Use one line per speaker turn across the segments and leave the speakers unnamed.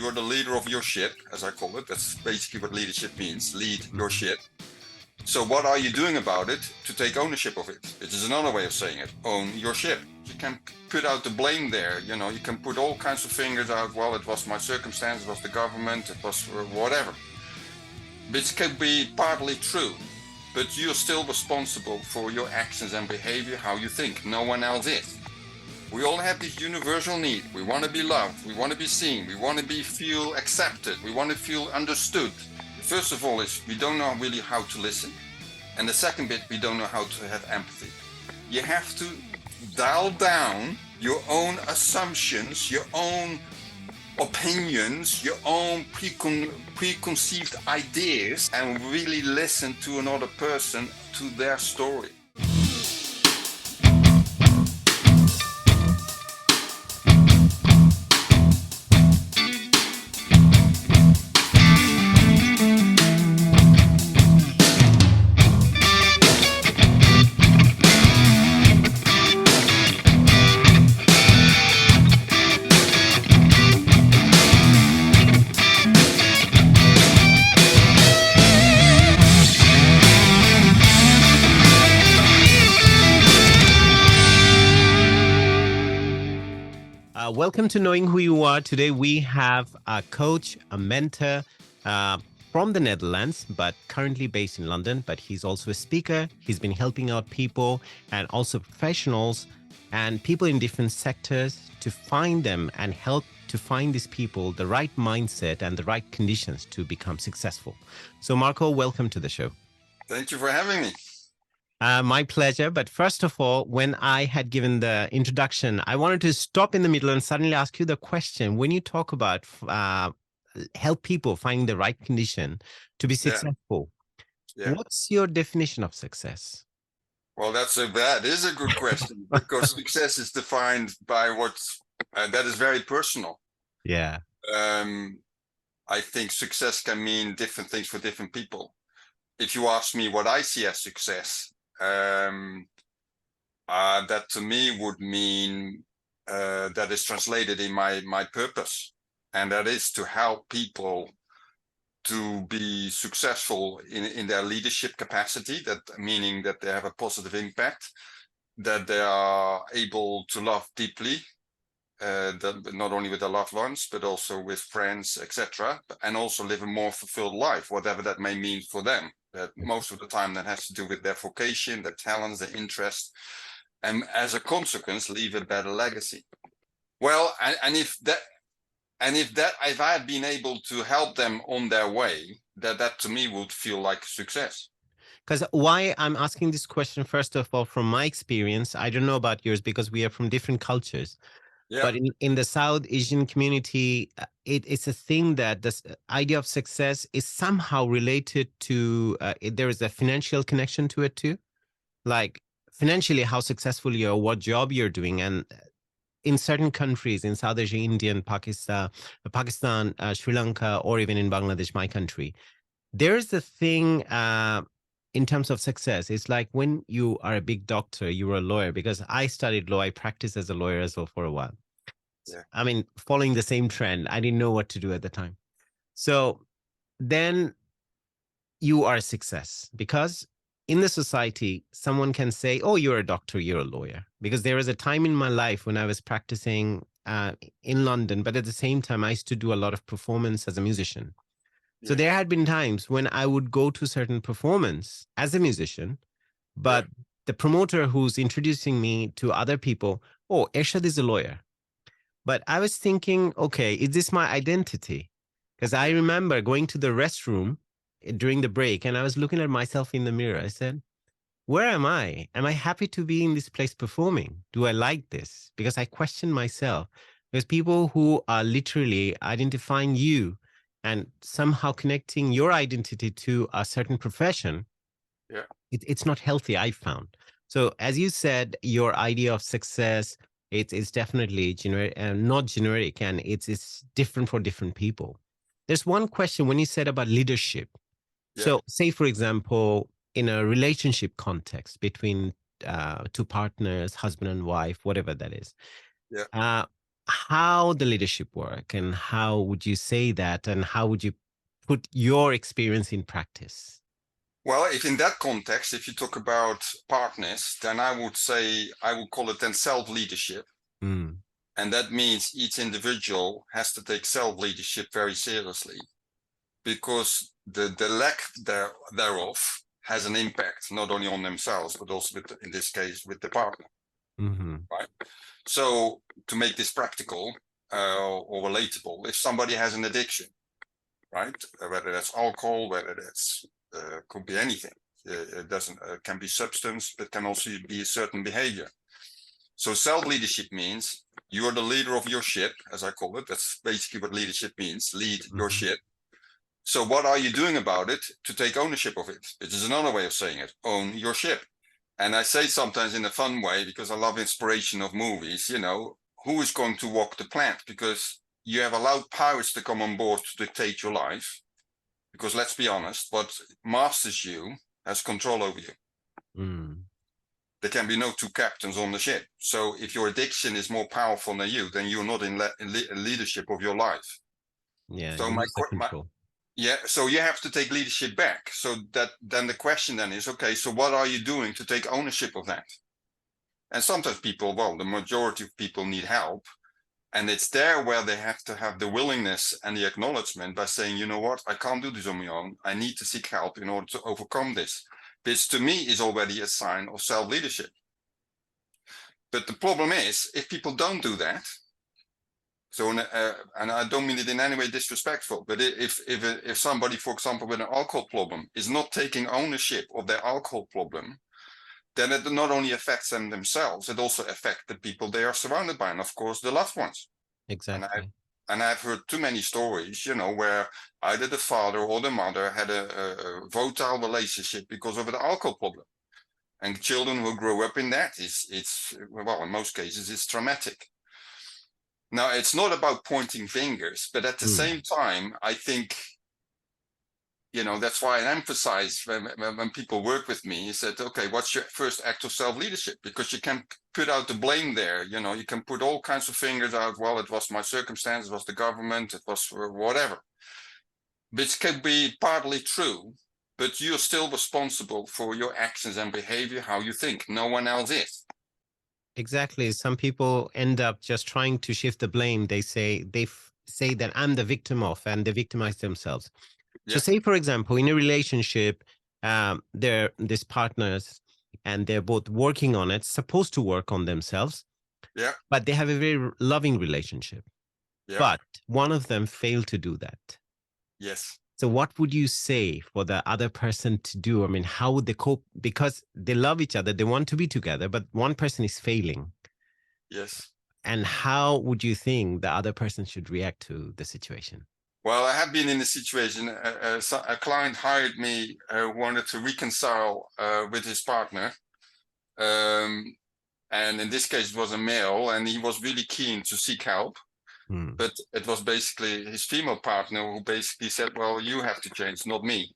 You're the leader of your ship, as I call it. That's basically what leadership means. Lead your ship. So what are you doing about it to take ownership of it? It is another way of saying it. Own your ship. You can put out the blame there. You know, you can put all kinds of fingers out. Well, it was my circumstance, it was the government, it was whatever. Which can be partly true, but you're still responsible for your actions and behavior, how you think. No one else is. We all have this universal need. We want to be loved. We want to be seen. We want to feel accepted. We want to feel understood. First of all is we don't know really how to listen. And the second bit, we don't know how to have empathy. You have to dial down your own assumptions, your own opinions, your own preconceived ideas, and really listen to another person, to their story.
Welcome to Knowing Who You Are. Today we have a coach, a mentor from the Netherlands, but currently based in London. But he's also a speaker. He's been helping out people and also professionals and people in different sectors to find them and help to find these people the right mindset and the right conditions to become successful. So Marco, welcome to the show.
Thank you for having me.
My pleasure. But first of all, when I had given the introduction, I wanted to stop in the middle and suddenly ask you the question. When you talk about help people find the right condition to be successful, what's your definition of success?
Well, that is a good question because success is defined by that is very personal.
Yeah.
I think success can mean different things for different people. If you ask me what I see as success, that to me would mean that is translated in my purpose, and that is to help people to be successful in their leadership capacity, that meaning that they have a positive impact, that they are able to love deeply, not only with their loved ones, but also with friends, etc., and also live a more fulfilled life, whatever that may mean for them. That most of the time that has to do with their vocation, their talents, their interests, and as a consequence, leave a better legacy. Well, if I had been able to help them on their way, that to me would feel like success.
Because why I'm asking this question, first of all, from my experience, I don't know about yours because we are from different cultures. Yeah. But in the South Asian community, it's a thing that this idea of success is somehow related to, there is a financial connection to it too. Like financially, how successful you are, what job you're doing. And in certain countries, in South Asia, India, Pakistan, Sri Lanka, or even in Bangladesh, my country, there's a thing in terms of success. It's like when you are a big doctor, you were a lawyer, because I studied law. I practiced as a lawyer as well for a while. Yeah. I mean, following the same trend, I didn't know what to do at the time. So then you are a success because in the society, someone can say, oh, you're a doctor, you're a lawyer. Because there was a time in my life when I was practicing in London, but at the same time, I used to do a lot of performance as a musician. So there had been times when I would go to certain performance as a musician, but the promoter who's introducing me to other people, oh, Ershad is a lawyer. But I was thinking, okay, is this my identity? Because I remember going to the restroom during the break and I was looking at myself in the mirror. I said, where am I? Am I happy to be in this place performing? Do I like this? Because I question myself. There's people who are literally identifying you and somehow connecting your identity to a certain profession. Yeah, it's not healthy, I found. So as you said, your idea of success, it's definitely generic and not generic, and it's different for different people. There's one question when you said about leadership. Yeah. So say, for example, in a relationship context between two partners, husband and wife, whatever that is. Yeah. how the leadership work, and how would you say that, and how would you put your experience in practice?
Well, if in that context, if you talk about partners, then I would say, I would call it then self-leadership. And that means each individual has to take self-leadership very seriously, because the lack thereof has an impact not only on themselves, but also with, in this case, with the partner. Right. So to make this practical or relatable, if somebody has an addiction, right, whether that's alcohol, whether that's could be anything, it doesn't can be substance, but can also be a certain behavior. So self-leadership means you're the leader of your ship, as I call it. That's basically what leadership means: lead your ship. So what are you doing about it to take ownership of it? It is another way of saying it: own your ship. And I say sometimes in a fun way, because I love inspiration of movies, you know, who is going to walk the plank? Because you have allowed powers to come on board to dictate your life. Because let's be honest, what masters you has control over you. There can be no two captains on the ship. So if your addiction is more powerful than you, then you're not in leadership of your life.
Yeah.
So so you have to take leadership back. So that then the question then is, okay, so what are you doing to take ownership of that? And sometimes people, well, the majority of people need help. And it's there where they have to have the willingness and the acknowledgement by saying, you know what, I can't do this on my own. I need to seek help in order to overcome this. This to me is already a sign of self-leadership. But the problem is, if people don't do that, so and I don't mean it in any way disrespectful, but if somebody, for example, with an alcohol problem is not taking ownership of their alcohol problem, then it not only affects them themselves, it also affects the people they are surrounded by, and of course the loved ones.
Exactly.
And I've heard too many stories, you know, where either the father or the mother had a volatile relationship because of an alcohol problem. And children who grow up in that, it's well, in most cases, it's traumatic. Now, it's not about pointing fingers, but at the same time, I think, you know, that's why I emphasize when people work with me, is that, okay, what's your first act of self-leadership? Because you can put out the blame there. You know, you can put all kinds of fingers out. Well, it was my circumstance, it was the government, it was whatever. Which can be partly true, but you're still responsible for your actions and behavior, how you think. No one else is.
Exactly. Some people end up just trying to shift the blame. They say that I'm the victim of, and they victimize themselves. Yeah. So say, for example, in a relationship, there's partners and they're both working on it, supposed to work on themselves.
Yeah.
But they have a very loving relationship. Yeah. But one of them failed to do that.
Yes.
So what would you say for the other person to do? I mean, how would they cope? Because they love each other, they want to be together, but one person is failing.
Yes.
And how would you think the other person should react to the situation?
Well, I have been in a situation, a client hired me, wanted to reconcile with his partner. And in this case, it was a male, and he was really keen to seek help. But it was basically his female partner who basically said, well, you have to change, not me.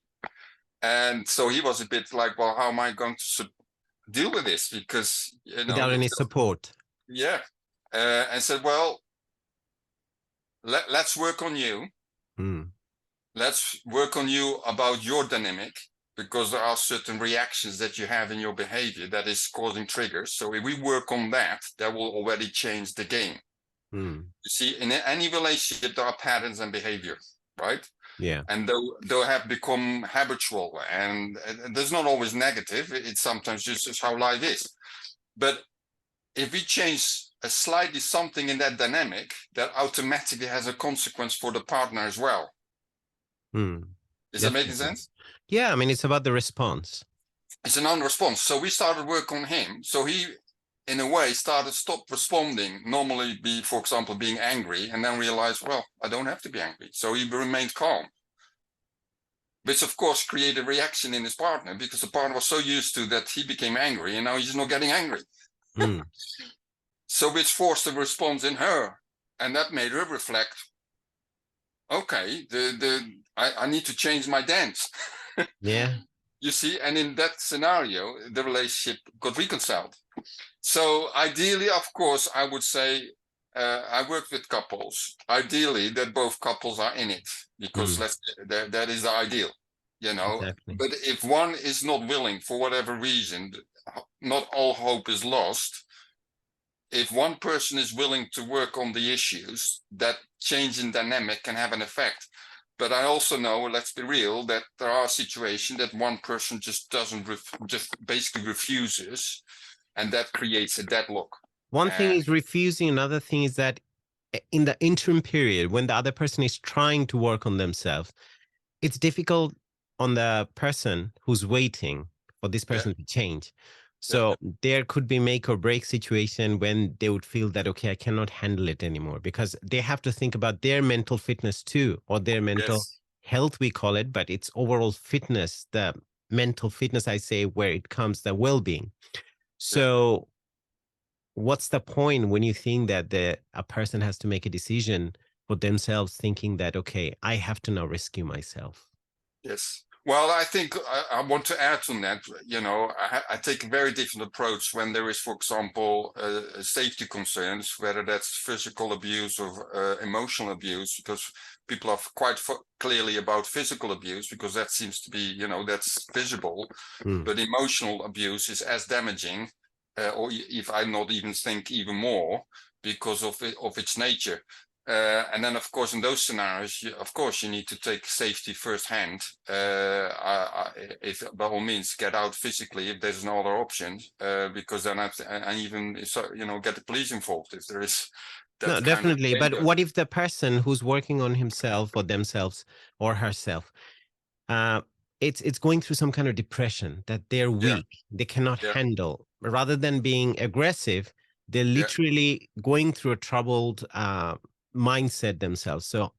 And so he was a bit like, well, how am I going to deal with this? Because, you know,
without any support.
Yeah. And said, well, let's work on you. Let's work on you about your dynamic, because there are certain reactions that you have in your behavior that is causing triggers. So if we work on that, that will already change the game. You see, in any relationship, there are patterns and behavior, right?
Yeah.
And they'll have become habitual, and there's not always negative. It's sometimes just how life is. But if we change a slightly something in that dynamic, that automatically has a consequence for the partner as well. Is that making sense?
Yeah, I mean, it's about the response.
It's a non-response. So we started work on him. So he, in a way, stopped responding, normally for example, being angry, and then realized, well, I don't have to be angry. So he remained calm, which of course created a reaction in his partner, because the partner was so used to that he became angry, and now he's not getting angry. So which forced a response in her, and that made her reflect, okay, I need to change my dance.
Yeah.
You see, and in that scenario, the relationship got reconciled. So ideally, of course, I would say I work with couples. Ideally, that both couples are in it, because that is the ideal, you know.
Exactly.
But if one is not willing for whatever reason, not all hope is lost. If one person is willing to work on the issues, that change in dynamic can have an effect. But I also know, let's be real, that there are situations that one person just doesn't, just basically refuses, and that creates a deadlock.
One thing is refusing. Another thing is that in the interim period, when the other person is trying to work on themselves, it's difficult on the person who's waiting for this person to change. So there could be make or break situation when they would feel that, okay, I cannot handle it anymore, because they have to think about their mental fitness too, or their mental health, we call it, but it's overall fitness, the mental fitness, I say, where it comes, the well-being. So what's the point when you think that a person has to make a decision for themselves, thinking that, okay, I have to now rescue myself?
Yes. Well, I think I want to add on that. You know, I take a very different approach when there is, for example, safety concerns, whether that's physical abuse or emotional abuse, because people are quite clearly about physical abuse, because that seems to be, you know, that's visible. But emotional abuse is as damaging, or if I not even think even more, because of its nature. And then, of course, in those scenarios, of course, you need to take safety firsthand. If by all means get out physically, if there's no other option, because then I even, you know, get the police involved if there is that
No,
kind
definitely.
of danger.
But what if the person who's working on himself or themselves or herself, it's going through some kind of depression, that they're weak, they cannot handle, rather than being aggressive, they're literally going through a troubled mindset themselves. So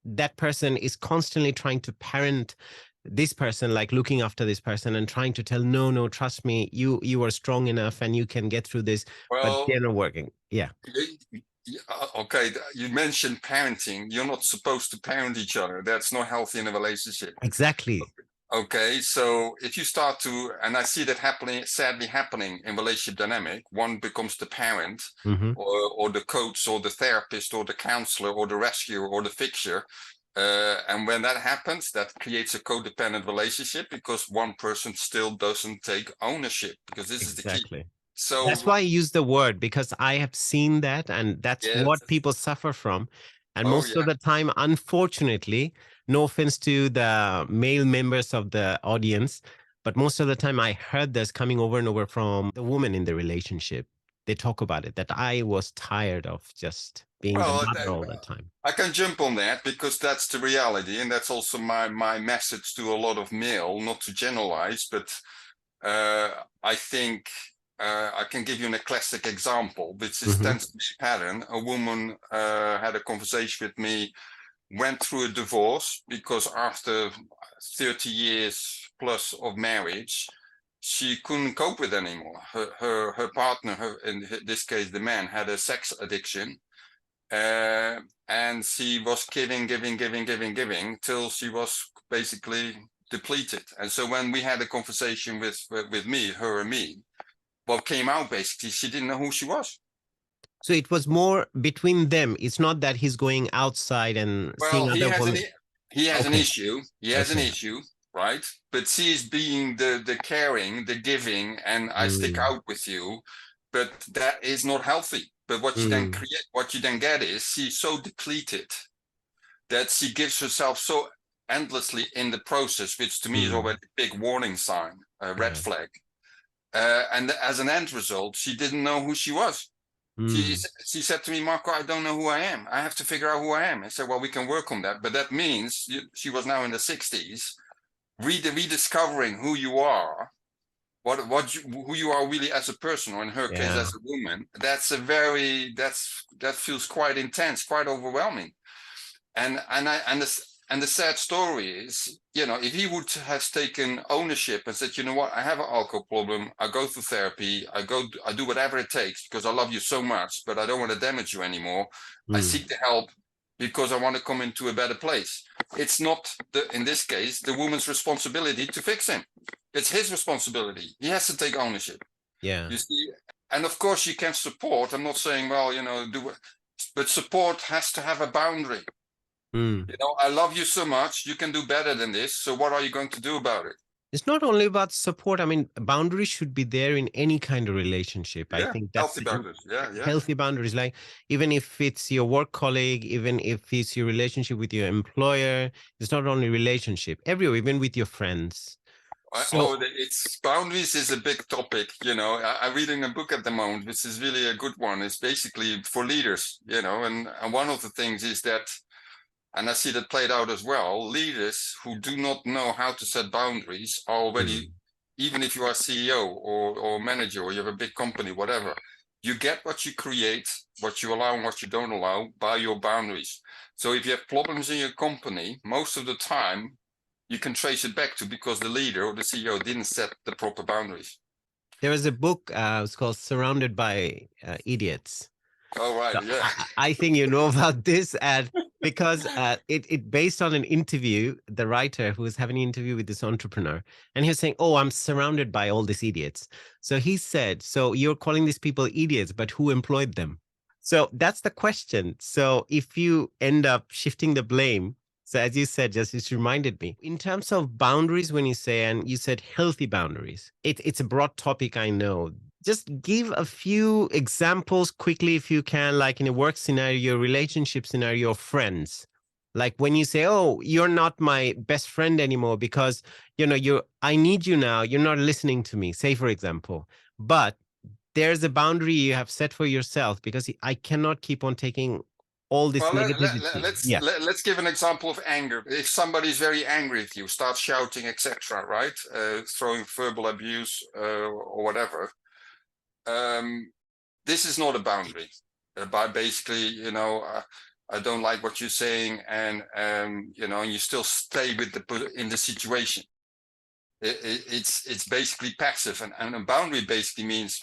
that person is constantly trying to parent this person, like looking after this person and trying to tell, no, trust me, you are strong enough and you can get through this, but they're not working.
Okay, you mentioned parenting. You're not supposed to parent each other. That's not healthy in a relationship.
Exactly.
Okay, so if you start to, and I see that happening, sadly happening in relationship dynamic, one becomes the parent, or the coach or the therapist or the counselor or the rescuer or the fixer. And when that happens, that creates a codependent relationship, because one person still doesn't take ownership, because this is the key. So
that's why I use the word, because I have seen that, and that's what people suffer from. And most of the time, unfortunately, no offense to the male members of the audience, but most of the time I heard this coming over and over from the woman in the relationship. They talk about it, that I was tired of just being the mother all the time.
I can jump on that, because that's the reality. And that's also my message to a lot of male, not to generalize, but I think I can give you a classic example, which is tends to be a pattern. A woman had a conversation with me, went through a divorce, because after 30 years plus of marriage, she couldn't cope with it anymore. Her partner, in this case the man, had a sex addiction, and she was giving till she was basically depleted. And so when we had a conversation with me, her and me, what came out basically, she didn't know who she was.
So it was more between them. It's not that he's going outside and seeing other women.
He has an issue. He has an issue, right? But she's being the caring, the giving, and I stick out with you. But that is not healthy. But what you then create, what you then get is she's so depleted that she gives herself so endlessly in the process, which to me is already a big warning sign, a red flag. And as an end result, she didn't know who she was. She said to me, Marco, I don't know who I am. I have to figure out who I am. I said, well, we can work on that. But that means she was now in the 60s, rediscovering who you are, who you are really as a person, or in her case as a woman. That's that feels quite intense, quite overwhelming. And the sad story is, you know, if he would have taken ownership and said, you know what, I have an alcohol problem, I go through therapy, I do whatever it takes because I love you so much, but I don't want to damage you anymore. I seek the help because I want to come into a better place. It's not, in this case, the woman's responsibility to fix him. It's his responsibility. He has to take ownership.
Yeah.
You see, and of course you can support. I'm not saying, well, you know, But support has to have a boundary.
Mm.
You know, I love you so much, you can do better than this. So what are you going to do about it?
It's not only about support. I mean, boundaries should be there in any kind of relationship. I
Yeah,
think that's
healthy boundaries. Yeah, yeah.
healthy boundaries. Like, even if it's your work colleague, even if it's your relationship with your employer, it's not only relationship, everywhere, even with your friends. So
It's boundaries is a big topic. You know, I'm reading a book at the moment, which is really a good one. It's basically for leaders, you know, and one of the things is that, and I see that played out as well, leaders who do not know how to set boundaries are already, even if you are CEO or manager, or you have a big company, whatever, you get what you create, what you allow and what you don't allow by your boundaries. So if you have problems in your company, most of the time you can trace it back to because the leader or the CEO didn't set the proper boundaries.
there was a book, it's called Surrounded by Idiots.
Oh, right.
So
Yeah.
I think you know about this, and because it based on an interview, the writer who was having an interview with this entrepreneur, and he was saying, "Oh, I'm surrounded by all these idiots." So he said, "So you're calling these people idiots, but who employed them?" So that's the question. So if you end up shifting the blame, so as you said, just it reminded me in terms of boundaries, when you say, and you said healthy boundaries, it's a broad topic, I know. Just give a few examples quickly, if you can, like in a work scenario, relationship scenario, friends. Like when you say, "Oh, you're not my best friend anymore because, I need you now. You're not listening to me," say, for example. But there's a boundary you have set for yourself, because I cannot keep on taking all this
Well,
negativity. Yeah.
let's give an example of anger. If somebody is very angry with you, start shouting, etc., right? Throwing verbal abuse or whatever. This is not a boundary. By basically, I don't like what you're saying, and you still stay with in the situation. It's basically passive, and a boundary basically means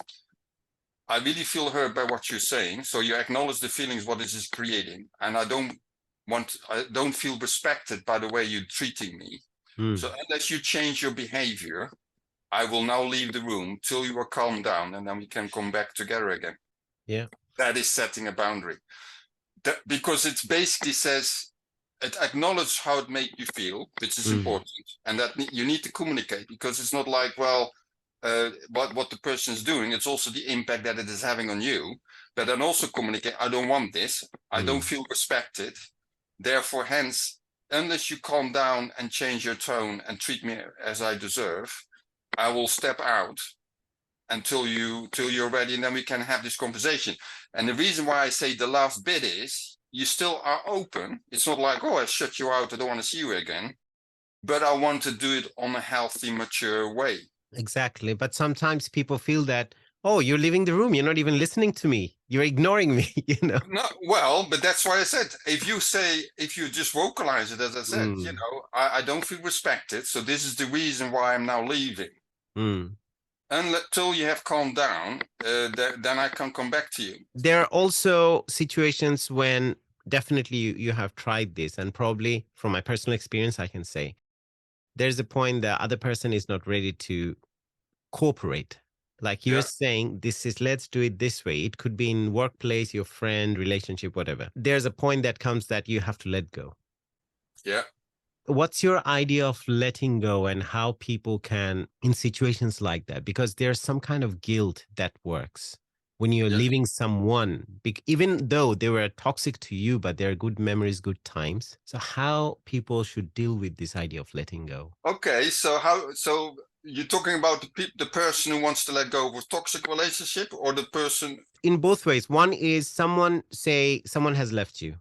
I really feel hurt by what you're saying, so you acknowledge the feelings what this is creating, and I don't feel respected by the way you're treating me. So unless you change your behavior, I will now leave the room till you are calmed down, and then we can come back together again.
Yeah.
That is setting a boundary. Because it basically says, it acknowledges how it makes you feel, which is important, and that you need to communicate, because it's not like, well, what the person is doing, it's also the impact that it is having on you. But then also communicate, I don't want this, I don't feel respected, therefore, hence, unless you calm down and change your tone and treat me as I deserve, I will step out until you're ready, and then we can have this conversation. And the reason why I say the last bit is you still are open. It's not like, oh, I shut you out, I don't want to see you again, but I want to do it on a healthy, mature way.
Exactly. But sometimes people feel that, "Oh, you're leaving the room, you're not even listening to me, you're ignoring me."
No, well, but that's why I said, if you just vocalize it, as I said, I don't feel respected, so this is the reason why I'm now leaving. Until you have calmed down, then I can come back to you.
There are also situations when definitely you have tried this, and probably from my personal experience, I can say there's a point the other person is not ready to cooperate. Like you're saying, let's do it this way. It could be in workplace, your friend, relationship, whatever. There's a point that comes that you have to let go.
Yeah.
What's your idea of letting go, and how people can, in situations like that, because there's some kind of guilt that works when you're leaving someone, even though they were toxic to you, but they're good memories, good times. So how people should deal with this idea of letting go?
Okay, so you're talking about the person who wants to let go of a toxic relationship, or the person?
In both ways. One is someone has left you.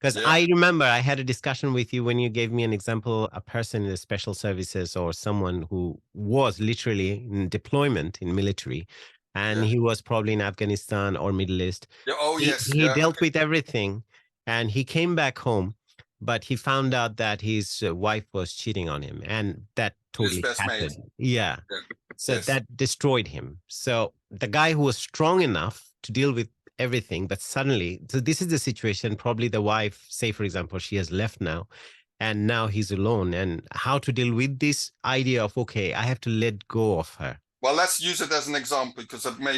Because I remember I had a discussion with you when you gave me an example, a person in the special services, or someone who was literally in deployment in military, and he was probably in Afghanistan or Middle East. He dealt with everything, and he came back home, but he found out that his wife was cheating on him, and that totally happened. Yeah. So that destroyed him. So the guy who was strong enough to deal with everything, but suddenly, so this is the situation, probably the wife, say for example, she has left now, and now he's alone, and how to deal with this idea of, okay, I have to let go of her.
Well, let's use it as an example because it may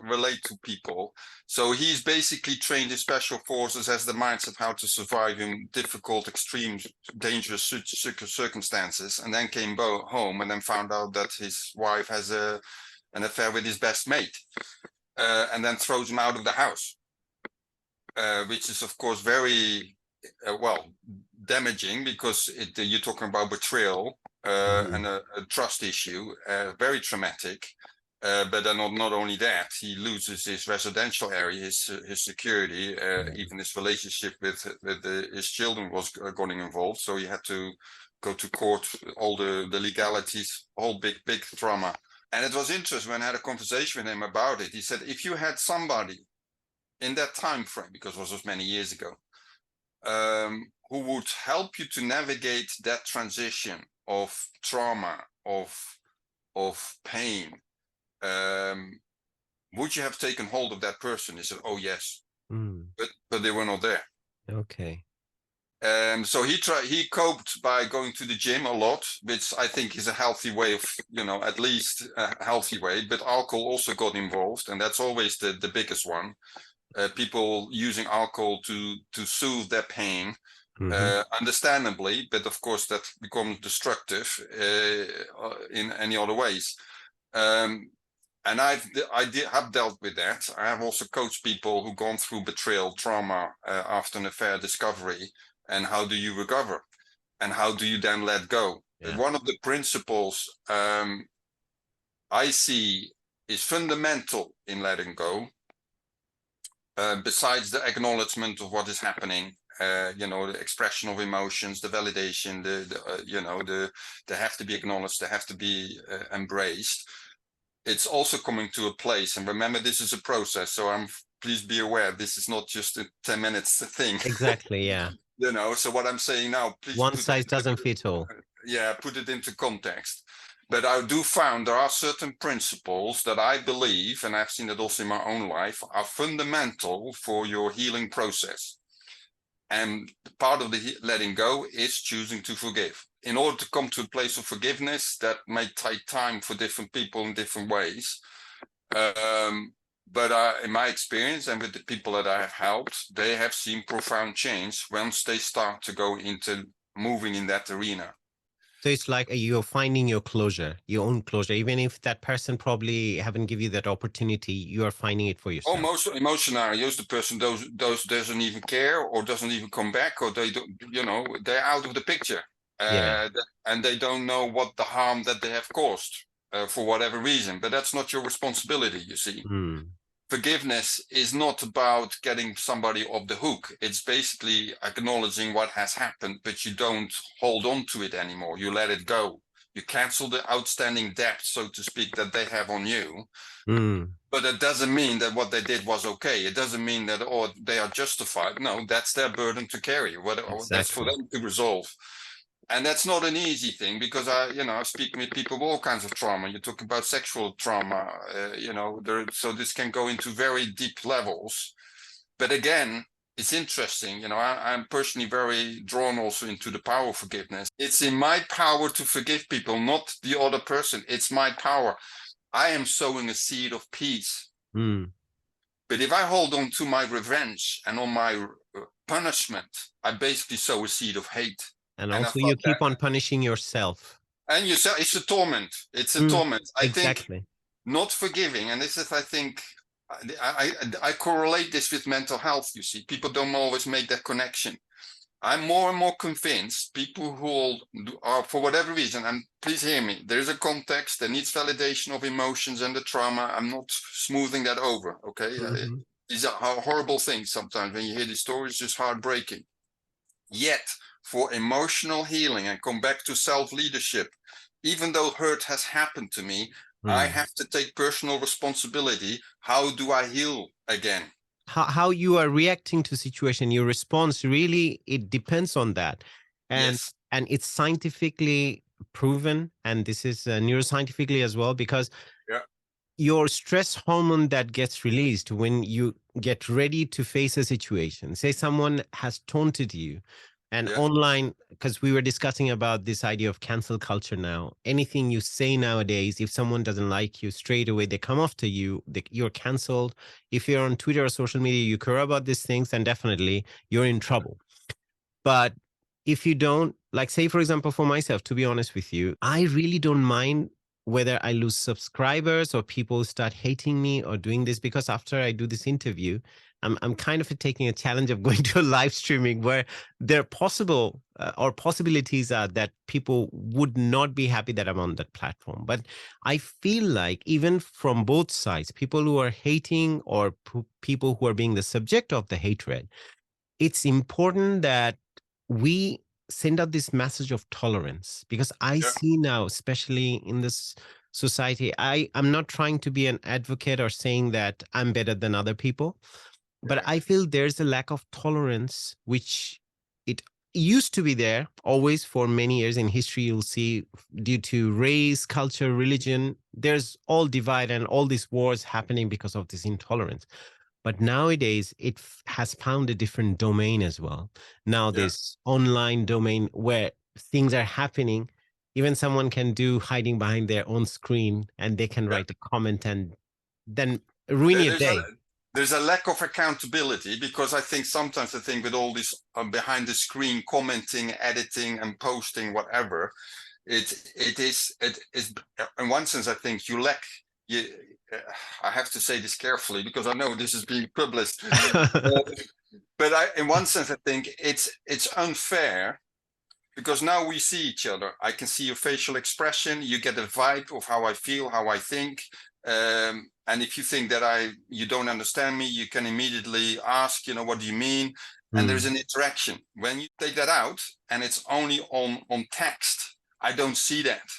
relate to people. So he's basically trained in special forces, has the mindset how to survive in difficult, extreme, dangerous circumstances, and then came home and then found out that his wife has an affair with his best mate, and then throws him out of the house, which is of course very well damaging because you're talking about betrayal. And a trust issue, very traumatic. But then not only that, he loses his residential area, his security, even his relationship with his children was getting involved. So he had to go to court, all the legalities, whole big trauma. And it was interesting when I had a conversation with him about it. He said, if you had somebody in that time frame, because it was many years ago, who would help you to navigate that transition of trauma, of pain, would you have taken hold of that person? He said, oh yes, but they were not there.
Okay.
So he coped by going to the gym a lot, which I think is a healthy way of, at least a healthy way, but alcohol also got involved, and that's always the biggest one. People using alcohol to soothe their pain, understandably, but of course that becomes destructive in any other ways. And I have dealt with that. I have also coached people who've gone through betrayal, trauma after an affair, discovery, and how do you recover, and how do you then let go? Yeah. One of the principles I see is fundamental in letting go. Besides the acknowledgement of what is happening, the expression of emotions, the validation, they have to be acknowledged, they have to be embraced. It's also coming to a place, and remember, this is a process. So please be aware, this is not just a 10 minutes thing.
Exactly, yeah.
So what I'm saying now, please.
One size doesn't fit all.
Yeah, put it into context. But I do found there are certain principles that I believe, and I've seen it also in my own life, are fundamental for your healing process. And part of the letting go is choosing to forgive. In order to come to a place of forgiveness, that may take time for different people in different ways. But in my experience and with the people that I have helped, they have seen profound change once they start to go into moving in that arena.
So it's like you're finding your closure, your own closure, even if that person probably haven't given you that opportunity, you are finding it for yourself.
Oh, most scenarios, the person doesn't even care or doesn't even come back, or they don't, they're out of the picture, and they don't know what the harm that they have caused for whatever reason. But that's not your responsibility, you see. Forgiveness is not about getting somebody off the hook. It's basically acknowledging what has happened, but you don't hold on to it anymore. You let it go. You cancel the outstanding debt, so to speak, that they have on you. But it doesn't mean that what they did was okay. It doesn't mean that they are justified. No, that's their burden to carry. Exactly. That's for them to resolve. And that's not an easy thing, because I speak with people with all kinds of trauma. You're talking about sexual trauma, so this can go into very deep levels. But again, it's interesting. I'm personally very drawn also into the power of forgiveness. It's in my power to forgive people, not the other person. It's my power. I am sowing a seed of peace. But if I hold on to my revenge and on my punishment, I basically sow a seed of hate.
And also you keep on punishing yourself.
And yourself, it's a torment. It's a torment. I
exactly.
think not forgiving, and this is, I think, I correlate this with mental health, you see. People don't always make that connection. I'm more and more convinced people who are, for whatever reason, and please hear me, there is a context, there needs validation of emotions and the trauma. I'm not smoothing that over, okay? These are horrible things sometimes. When you hear these stories, it's just heartbreaking. Yet, for emotional healing, and come back to self-leadership, even though hurt has happened to me, I have to take personal responsibility. How do I heal again?
How you are reacting to situation, your response, really, it depends on that. And it's scientifically proven, and this is neuroscientifically as well, because your stress hormone that gets released when you get ready to face a situation, say someone has taunted you, or someone has hurt you, or someone has abused you, or someone has, you know, done something bad, or someone has, you know, hurt you, or someone has, you know, done something wrong, or someone has, you know, And online, because we were discussing about this idea of cancel culture now. Anything you say nowadays, if someone doesn't like you, straight away they come after you, you're canceled. If you're on Twitter or social media, you care about these things, then definitely you're in trouble. But if you don't, like, say, for example, for myself, to be honest with you, I really don't mind whether I lose subscribers or people start hating me or doing this, because after I do this interview, I'm kind of taking a challenge of going to a live streaming where there possible or possibilities are that people would not be happy that I'm on that platform. But I feel like even from both sides, people who are hating or people who are being the subject of the hatred, it's important that we send out this message of tolerance, because I see now, especially in this society, I'm not trying to be an advocate or saying that I'm better than other people, but I feel there's a lack of tolerance, which it used to be there always for many years in history. You'll see, due to race, culture, religion, there's all divide and all these wars happening because of this intolerance. But nowadays, it has found a different domain as well. Now, this online domain where things are happening, even someone can do hiding behind their own screen, and they can write a comment and then ruin your day.
There's a lack of accountability, because I think sometimes with all this behind the screen commenting, editing, and posting, whatever, it is in one sense, I think you lack. I have to say this carefully because I know this is being published. But in one sense, I think it's unfair, because now we see each other. I can see your facial expression. You get a vibe of how I feel, how I think. And if you think that you don't understand me, you can immediately ask, what do you mean? And there's an interaction. When you take that out and it's only on text, I don't see that.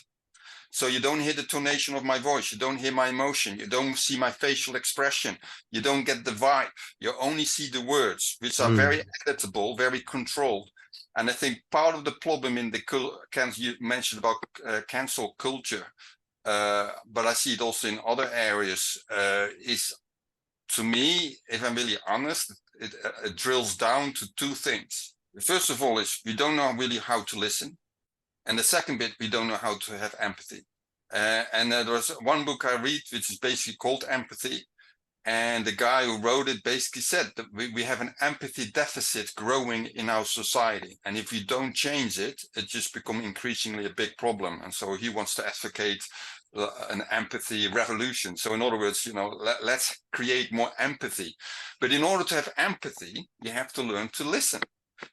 So you don't hear the tonation of my voice. You don't hear my emotion. You don't see my facial expression. You don't get the vibe. You only see the words, which are very editable, very controlled. And I think part of the problem in you mentioned about cancel culture, but I see it also in other areas, is, to me, if I'm really honest, it drills down to two things. First of all is we don't know really how to listen. And the second bit, we don't know how to have empathy. And there was one book I read, which is basically called Empathy. And the guy who wrote it basically said that we have an empathy deficit growing in our society. And if we don't change it, it just becomes increasingly a big problem. And so he wants to advocate an empathy revolution. So in other words, let's create more empathy. But in order to have empathy, you have to learn to listen.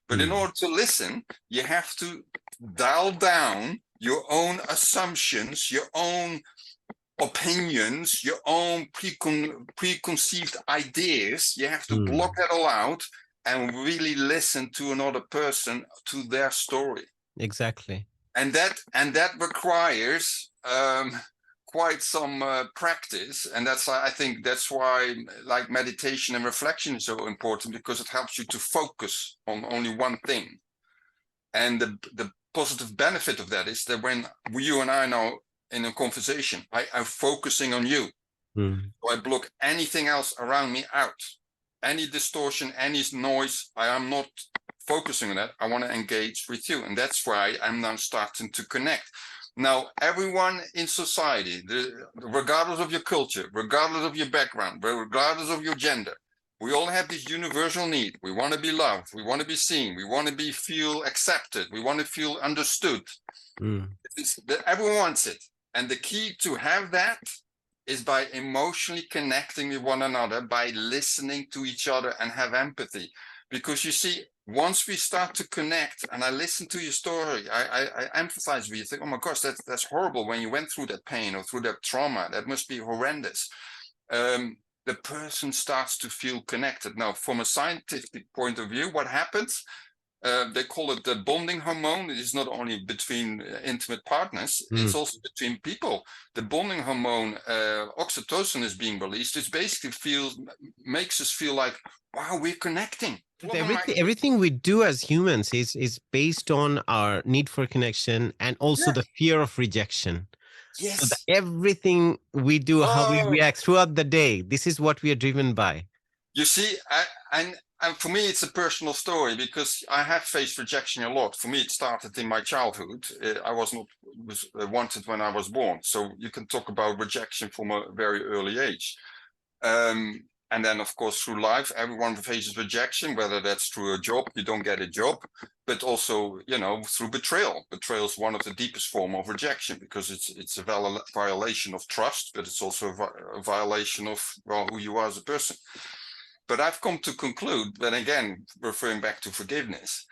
But in order to listen, you have to dial down your own assumptions, your own opinions, your own preconceived ideas. You have to block that all out and really listen to another person, to their story.
Exactly.
And that requires quite some practice, and I think that's why like meditation and reflection is so important, because it helps you to focus on only one thing. And the positive benefit of that is that when you and I now in a conversation, I'm focusing on you. So I block anything else around me out, any distortion, any noise. I am not focusing on that. I want to engage with you, and that's why I'm now starting to connect. Now, everyone in society, regardless of your culture, regardless of your background, regardless of your gender, we all have this universal need. We want to be loved. We want to be seen. We want to feel accepted. We want to feel understood. Everyone wants it. And the key to have that is by emotionally connecting with one another, by listening to each other and have empathy. Because you see, once we start to connect and I listen to your story, I empathize with you, think, oh my gosh, that's horrible when you went through that pain or through that trauma. That must be horrendous. The person starts to feel connected. Now, from a scientific point of view, what happens? They call it the bonding hormone. It is not only between intimate partners, it's also between people. The bonding hormone, oxytocin, is being released. It basically makes us feel like, wow, we're connecting.
Everything we do as humans is based on our need for connection and also the fear of rejection.
Yes.
So everything we do, how we react throughout the day, this is what we are driven by.
You see, and and for me, it's a personal story because I have faced rejection a lot. For me, it started in my childhood. I was not wanted when I was born. So you can talk about rejection from a very early age. And then, of course, through life, everyone faces rejection, whether that's through a job, you don't get a job, but also, you know, through betrayal. Betrayal is one of the deepest form of rejection because it's a violation of trust, but it's also a violation of, well, who you are as a person. But I've come to conclude that, again, referring back to forgiveness,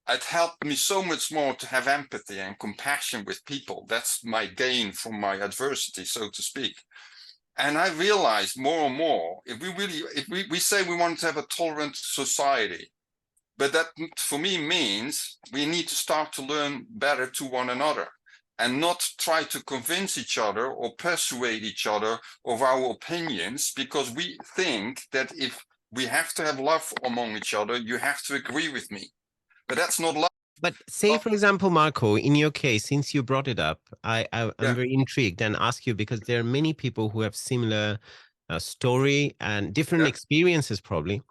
it helped me so much more to have empathy and compassion with people. That's my gain from my adversity, so to speak. And I realized more and more, if we say we want to have a tolerant society, but that for me means we need to start to learn better to one another and not try to convince each other or persuade each other of our opinions, because we think that if we have to have love among each other, you have to agree with me. But that's not love.
But say, for example, Marco, in your case, since you brought it up, I'm very intrigued and ask you, because there are many people who have similar story and different experiences probably.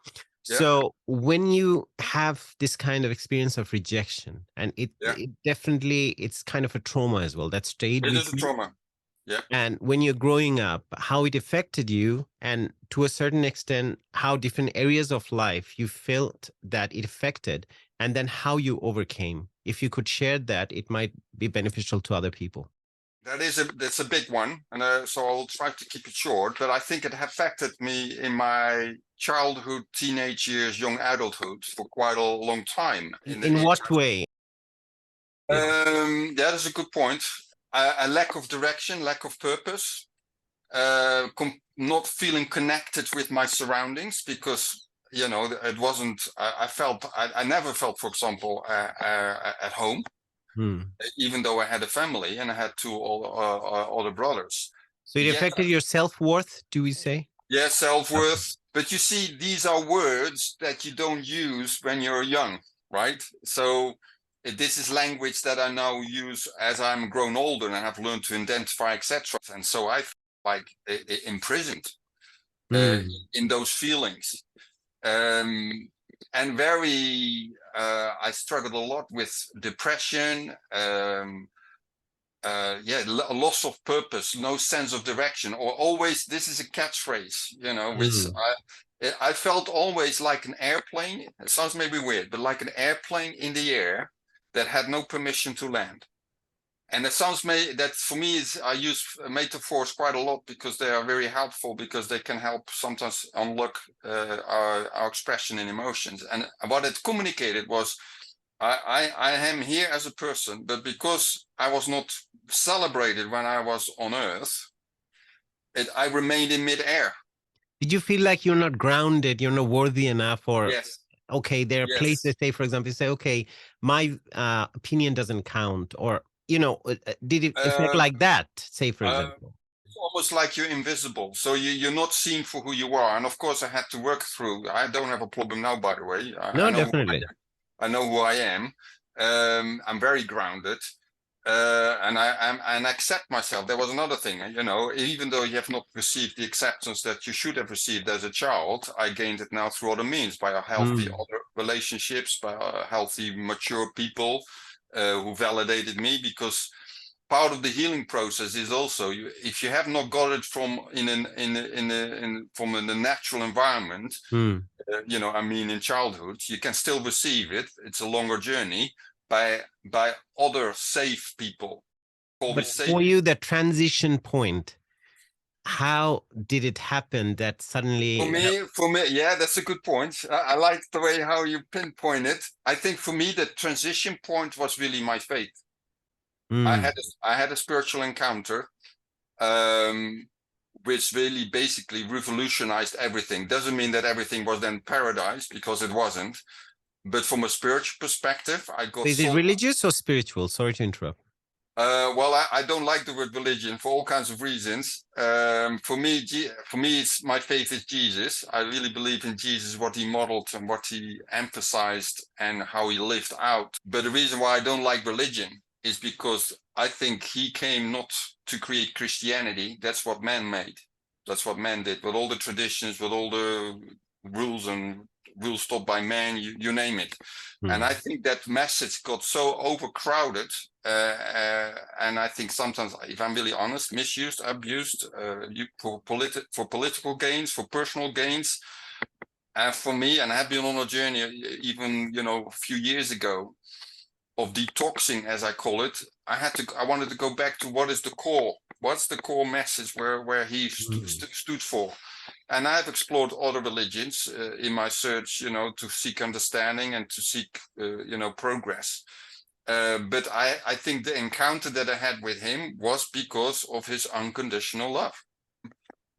So when you have this kind of experience of rejection, and it definitely, it's kind of a trauma as well that stayed with you.
It is a trauma. Yeah.
And when you're growing up, how it affected you, and to a certain extent, how different areas of life you felt that it affected, and then how you overcame. If you could share that, it might be beneficial to other people.
That's a big one, and so I'll try to keep it short. But I think it affected me in my childhood, teenage years, young adulthood for quite a long time.
In what way?
That is a good point. A lack of direction, lack of purpose, not feeling connected with my surroundings, because, you know, it wasn't, I never felt, for example, at home, even though I had a family and I had two older brothers.
So it affected your self-worth, do we say?
Yeah, self-worth. Okay. But you see, these are words that you don't use when you're young, right? So this is language that I now use as I'm grown older and I have learned to identify, etc. And so I feel like imprisoned in those feelings. And I struggled a lot with depression, a loss of purpose, no sense of direction, or always, this is a catchphrase, you know, which I felt always like an airplane. It sounds maybe weird, but like an airplane in the air that had no permission to land. And that sounds that for me is, I use metaphors quite a lot because they are very helpful, because they can help sometimes unlock our expression in emotions. And what it communicated was, I am here as a person, but because I was not celebrated when I was on Earth, I remained in midair.
Did you feel like you're not grounded, you're not worthy enough, or okay, there are places, say, for example, you say, okay, my opinion doesn't count, or, you know, did it affect like that, say, for example?
It's almost like you're invisible, so you're not seen for who you are. And of course, I had to work through. I don't have a problem now, by the way.
No, definitely.
I know who I am. I'm very grounded, and I accept myself. There was another thing, you know, even though you have not received the acceptance that you should have received as a child, I gained it now through other means, by a healthy other relationships, by healthy, mature people who validated me. Because part of the healing process is also, if you have not got it from from a natural environment, you know, I mean, in childhood, you can still receive it. It's a longer journey by other safe people.
But for you, the transition point, how did it happen that suddenly?
For me, yeah, that's a good point. I like the way how you pinpoint it. I think for me, the transition point was really my faith. I had a spiritual encounter, which really basically revolutionized everything. Doesn't mean that everything was then paradise, because it wasn't. But from a spiritual perspective, I got.
Is it religious or spiritual? Sorry to interrupt.
Well, I don't like the word religion for all kinds of reasons. For me, my faith is Jesus. I really believe in Jesus, what he modeled and what he emphasized and how he lived out. But the reason why I don't like religion is because I think he came not to create Christianity. That's what man made. That's what man did, with all the traditions, with all the rules and rule stop by man, you name it. And I think that message got so overcrowded, and I think sometimes, if I'm really honest, misused, abused, for political gains, for personal gains. And for me, and I have been on a journey even, a few years ago, of detoxing, as I call it. I wanted to go back to what is the core. What's the core message where he stood for? And I've explored other religions in my search, to seek understanding and to seek, progress. But I think the encounter that I had with him was because of his unconditional love.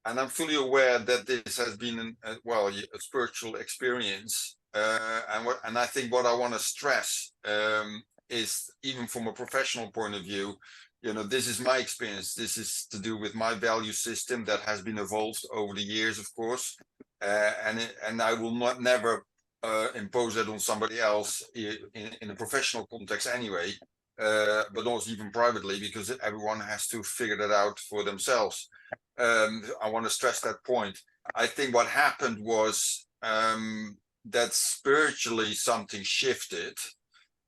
And I'm fully aware that this has been a spiritual experience. And I think what I want to stress is, even from a professional point of view, this is my experience. This is to do with my value system that has been evolved over the years, of course. And I will never impose that on somebody else in a professional context anyway, but also even privately, because everyone has to figure that out for themselves. I want to stress that point. I think what happened was that spiritually something shifted,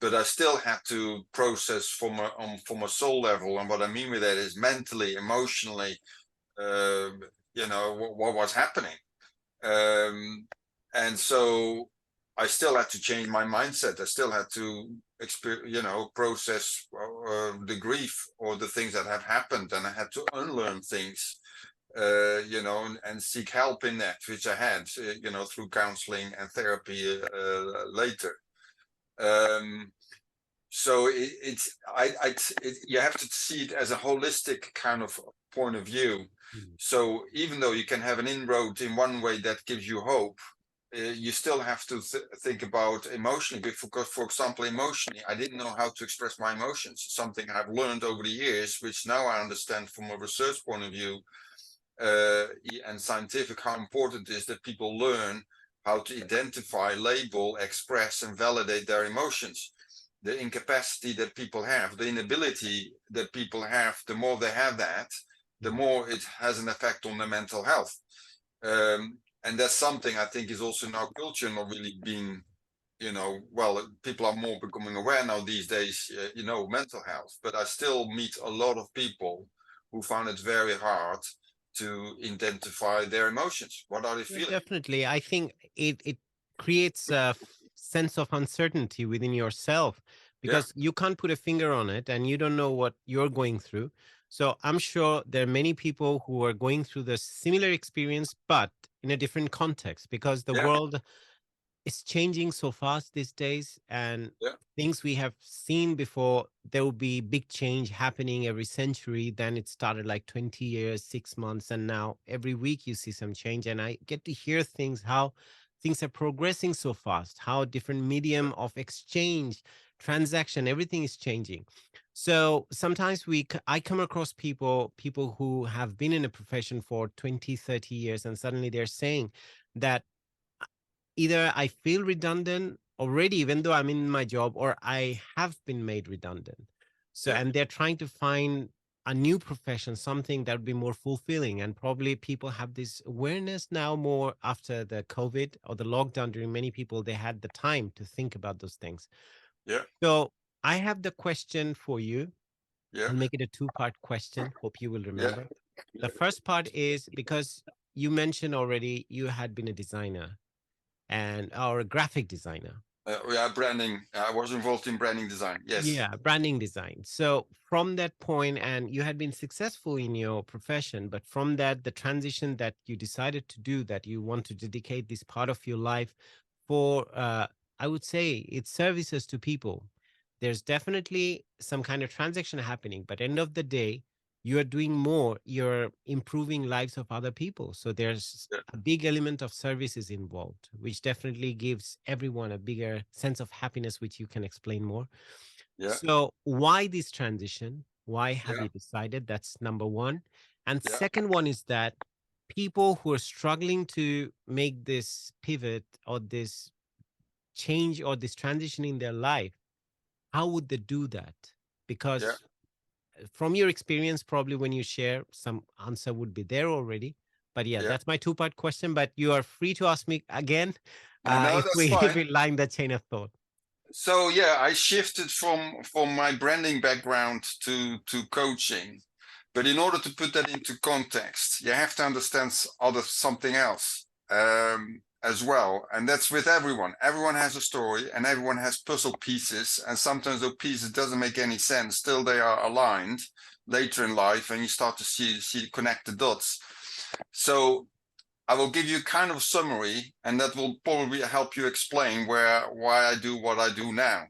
but I still had to process from a soul level. And what I mean with that is mentally, emotionally, what was happening. And so I still had to change my mindset. I still had to process the grief or the things that have happened, and I had to unlearn things. And seek help in that, which I had, through counseling and therapy later. So you have to see it as a holistic kind of point of view. So even though you can have an inroad in one way that gives you hope, you still have to think about emotionally. Because, for example, emotionally, I didn't know how to express my emotions. Something I've learned over the years, which now I understand from a research point of view, and scientific, how important it is that people learn how to identify, label, express, and validate their emotions. The incapacity that people have, the inability that people have, the more they have that, the more it has an effect on their mental health. And that's something I think is also in our culture not really being, people are more becoming aware now these days, mental health. But I still meet a lot of people who find it very hard to identify their emotions. What are they feeling?
Definitely. I think it creates a sense of uncertainty within yourself, because you can't put a finger on it and you don't know what you're going through. So I'm sure there are many people who are going through the similar experience, but in a different context, because the world is changing so fast these days, and things we have seen before, there will be big change happening every century. Then it started like 20 years, 6 months, and now every week you see some change. And I get to hear things, how things are progressing so fast, how different medium of exchange, transaction, everything is changing. So sometimes I come across people who have been in a profession for 20, 30 years, and suddenly they're saying that either I feel redundant already, even though I'm in my job, or I have been made redundant. So, and they're trying to find a new profession, something that would be more fulfilling. And probably people have this awareness now more after the COVID or the lockdown. During many people, they had the time to think about those things. So I have the question for you. I'll make it a two-part question. Hope you will remember. The first part is, because you mentioned already you had been a designer and or a graphic designer.
Branding. I was involved in branding design. Yes.
Yeah, branding design. So from that point, and you had been successful in your profession, but from that, the transition that you decided to do, that you want to dedicate this part of your life for, I would say, it's services to people. There's definitely some kind of transaction happening, but end of the day, you're doing more, you're improving lives of other people. So there's a big element of services involved, which definitely gives everyone a bigger sense of happiness, which you can explain more. So why this transition? Why have you decided? That's number one. And second one is that people who are struggling to make this pivot or this change or this transition in their life, how would they do that? Because from your experience, probably when you share, some answer would be there already. But that's my two-part question. But you are free to ask me again
No,
if
that's
we if
fine.
we line that chain of thought.
So yeah, I shifted from my branding background to coaching, but in order to put that into context, you have to understand something else as well, and that's with everyone. Everyone has a story, and everyone has puzzle pieces, and sometimes those pieces doesn't make any sense. Still, they are aligned later in life, and you start to see connect the dots. So I will give you kind of a summary, and that will probably help you explain why I do what I do now.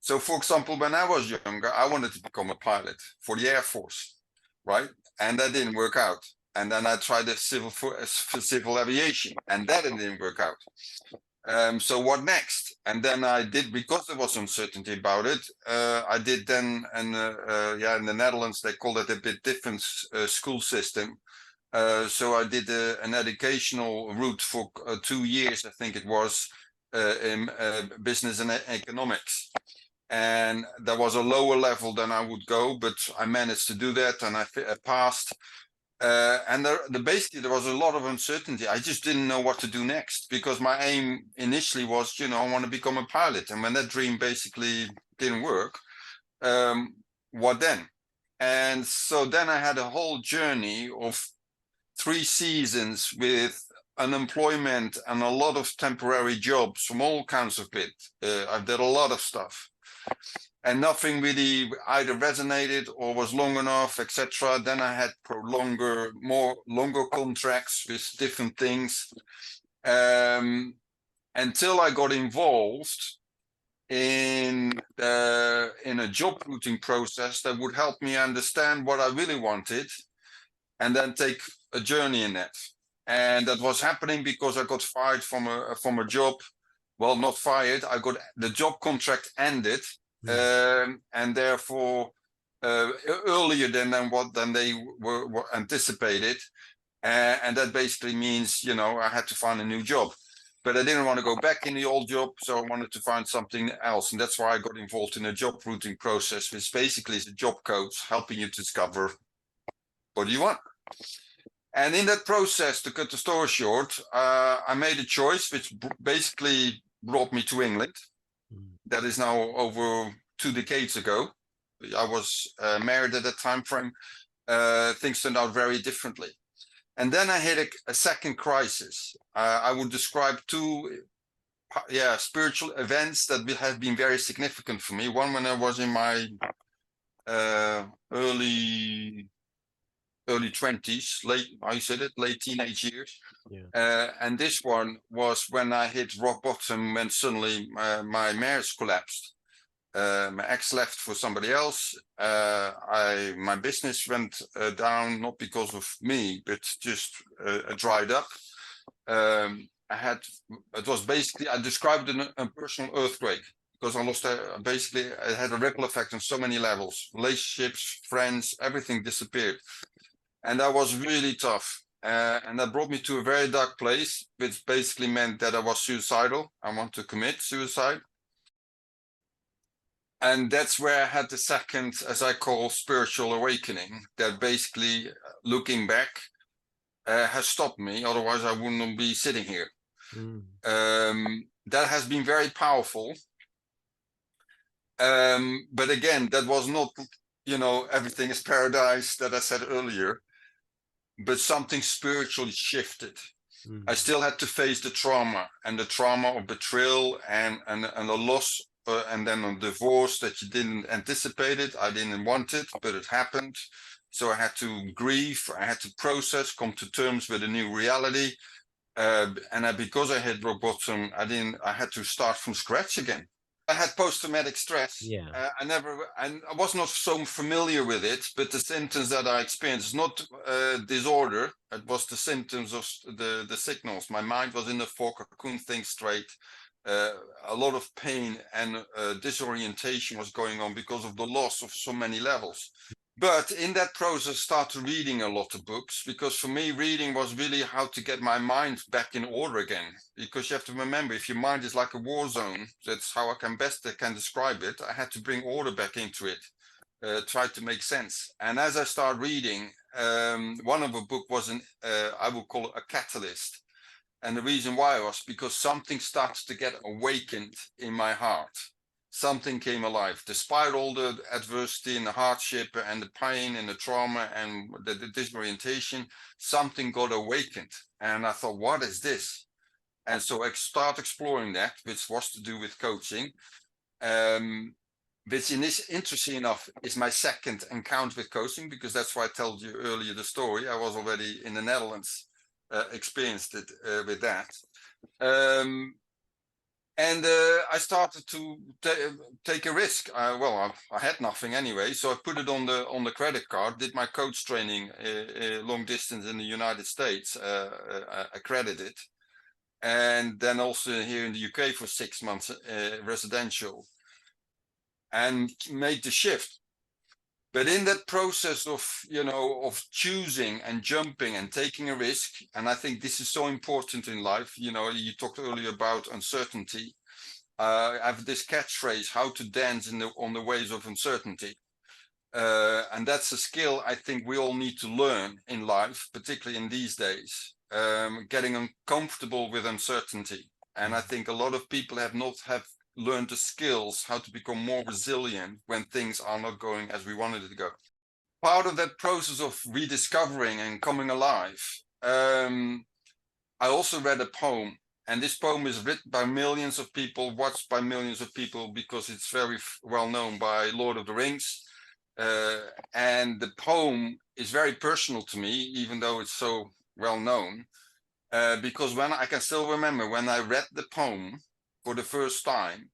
So, for example, when I was younger, I wanted to become a pilot for the Air Force, right? And that didn't work out. And then I tried the civil aviation, and that didn't work out. So what next? And then I did, because there was uncertainty about it, I did then, and in the Netherlands, they call it a bit different school system. So I did an educational route for 2 years, I think it was, in business and economics. And there was a lower level than I would go, but I managed to do that, and I passed. And basically there was a lot of uncertainty. I just didn't know what to do next, because my aim initially was, I want to become a pilot. And when that dream basically didn't work, what then? And so then I had a whole journey of 3 seasons with unemployment and a lot of temporary jobs from all kinds of bit. I did a lot of stuff, and nothing really either resonated or was long enough, etc. Then I had longer contracts with different things, until I got involved in a job routing process that would help me understand what I really wanted, and then take a journey in that. And that was happening because I got fired from a job. Well, not fired. I got the job contract ended, and therefore earlier than they were anticipated. And that basically means, I had to find a new job. But I didn't want to go back in the old job, so I wanted to find something else. And that's why I got involved in a job routing process, which basically is a job coach helping you to discover what do you want. And in that process, to cut the story short, I made a choice which basically brought me to England. That is now over 2 decades ago. I was married at that time frame. Things turned out very differently. And then I hit a second crisis. I would describe 2 spiritual events that have been very significant for me. One when I was in my early 20s, late teenage years. Yeah. And this one was when I hit rock bottom, when suddenly my marriage collapsed. My ex left for somebody else. My business went down, not because of me, but just dried up. It was basically, I described it a personal earthquake, because I lost, basically it had a ripple effect on so many levels. Relationships, friends, everything disappeared. And that was really tough. And that brought me to a very dark place, which basically meant that I was suicidal. I wanted to commit suicide. And that's where I had the second, as I call, spiritual awakening, that basically, looking back, has stopped me. Otherwise, I wouldn't be sitting here. That has been very powerful. But again, that was not, everything is paradise that I said earlier, but something spiritually shifted. I still had to face the trauma of betrayal and the loss, and then a divorce that you didn't anticipate it. I didn't want it, but it happened. So I had to grieve. I had to process, come to terms with a new reality. And because I hit rock bottom, I had to start from scratch again. I had post-traumatic stress. Yeah. I was not so familiar with it, but the symptoms that I experienced, not disorder, it was the symptoms of the signals. My mind was in the fog, I couldn't think straight. A lot of pain and disorientation was going on because of the loss of so many levels. But in that process, I started reading a lot of books, because for me, reading was really how to get my mind back in order again. Because you have to remember, if your mind is like a war zone, that's how I can describe it. I had to bring order back into it, try to make sense. And as I started reading, one of the book was I would call it a catalyst. And the reason why was because something started to get awakened in my heart. Something came alive. Despite all the adversity and the hardship and the pain and the trauma and the disorientation, something got awakened. And I thought, what is this? And so I started exploring that, which was to do with coaching. Which interesting enough is my second encounter with coaching, because that's why I told you earlier the story. I was already in the Netherlands, experienced it with that. And I started to take a risk. I had nothing anyway, so I put it on the credit card, did my coach training long distance in the United States, accredited. And then also here in the UK for 6 months, residential. And made the shift. But in that process of, of choosing and jumping and taking a risk, and I think this is so important in life, you talked earlier about uncertainty. I have this catchphrase, how to dance on the waves of uncertainty. And that's a skill I think we all need to learn in life, particularly in these days, getting uncomfortable with uncertainty. And I think a lot of people have learned the skills how to become more resilient when things are not going as we wanted it to go. Part of that process of rediscovering and coming alive, I also read a poem, and this poem is written by millions of people, watched by millions of people, because it's very well known by Lord of the Rings. And the poem is very personal to me, even though it's so well known, because I can still remember when I read the poem for the first time,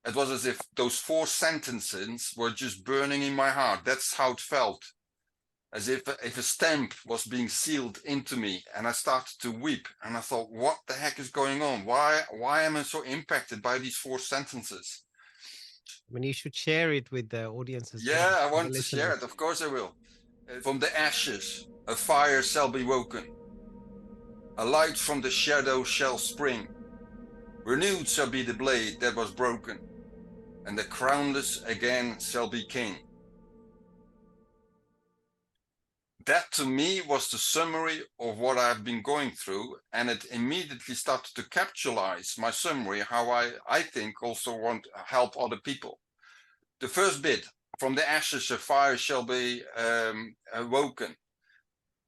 it was as if those 4 sentences were just burning in my heart. That's how it felt, as if a stamp was being sealed into me, and I started to weep. And I thought, what the heck is going on? Why am I so impacted by these 4 sentences?
When you should share it with the audience as well.
Yeah, I want to share it. Of course I will. From the ashes, a fire shall be woken. A light from the shadow shall spring. Renewed shall be the blade that was broken, and the crownless again shall be king. That to me was the summary of what I've been going through, and it immediately started to capitalize my summary, how I think also want to help other people. The first bit, from the ashes a fire shall be awoken.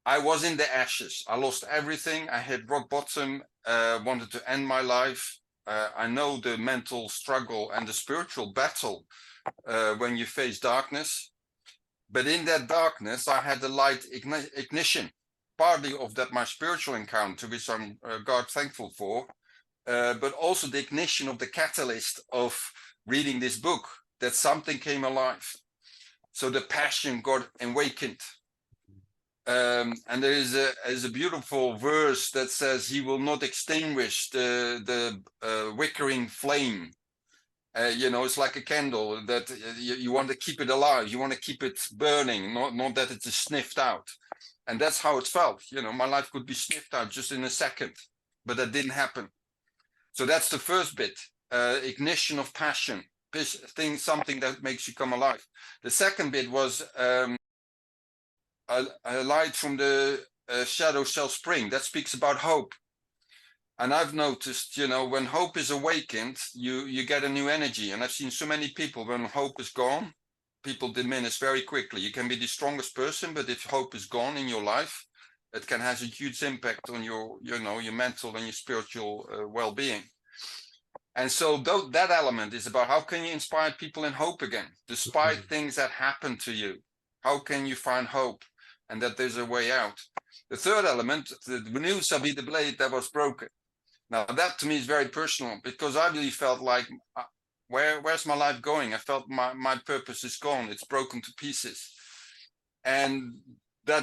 I was in the ashes. I lost everything. I hit rock bottom, wanted to end my life. I know the mental struggle and the spiritual battle when you face darkness. But in that darkness, I had the light ignition, partly of that my spiritual encounter, which I'm God thankful for, but also the ignition of the catalyst of reading this book, that something came alive. So the passion got awakened. And there is a beautiful verse that says, he will not extinguish the wickering flame. It's like a candle that you want to keep it alive. You want to keep it burning, not that it is sniffed out. And that's how it felt. My life could be sniffed out just in a second, but that didn't happen. So that's the first bit, ignition of passion, something that makes you come alive. The second bit was a light from the shadow shall spring. That speaks about hope. And I've noticed, when hope is awakened, you get a new energy. And I've seen so many people, when hope is gone, people diminish very quickly. You can be the strongest person, but if hope is gone in your life, it can have a huge impact on your mental and your spiritual well-being. And so that element is about how can you inspire people in hope again, despite things that happen to you. How can you find hope and that there's a way out? The third element, the renewed shall be the blade that was broken. Now that to me is very personal, because I really felt like, where's my life going? I felt my purpose is gone. It's broken to pieces. And that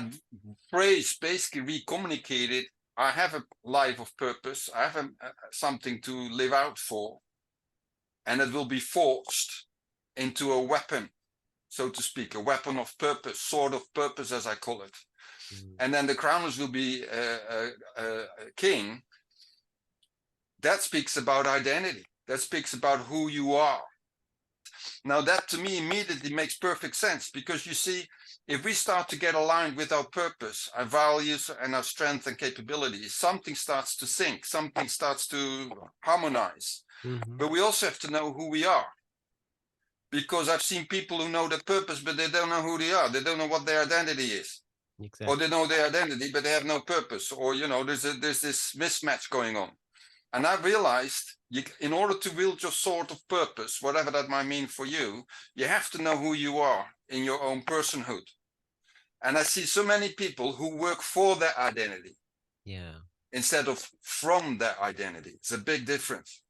phrase basically recommunicated, I have a life of purpose. I have something to live out for. And it will be forged into a weapon, so to speak, a weapon of purpose, sword of purpose, as I call it. And then the crowners will be a king. That speaks about identity. That speaks about who you are. Now that to me immediately makes perfect sense, because you see, if we start to get aligned with our purpose, our values, and our strength and capabilities, something starts to sync, something starts to harmonize. But we also have to know who we are, because I've seen people who know their purpose, but they don't know who they are. They don't know what their identity is. Exactly. Or they know their identity, but they have no purpose. Or, there's this mismatch going on. And I realized in order to build your sort of purpose, whatever that might mean for you, you have to know who you are in your own personhood. And I see so many people who work for their identity. Yeah. Instead of from their identity. It's a big difference.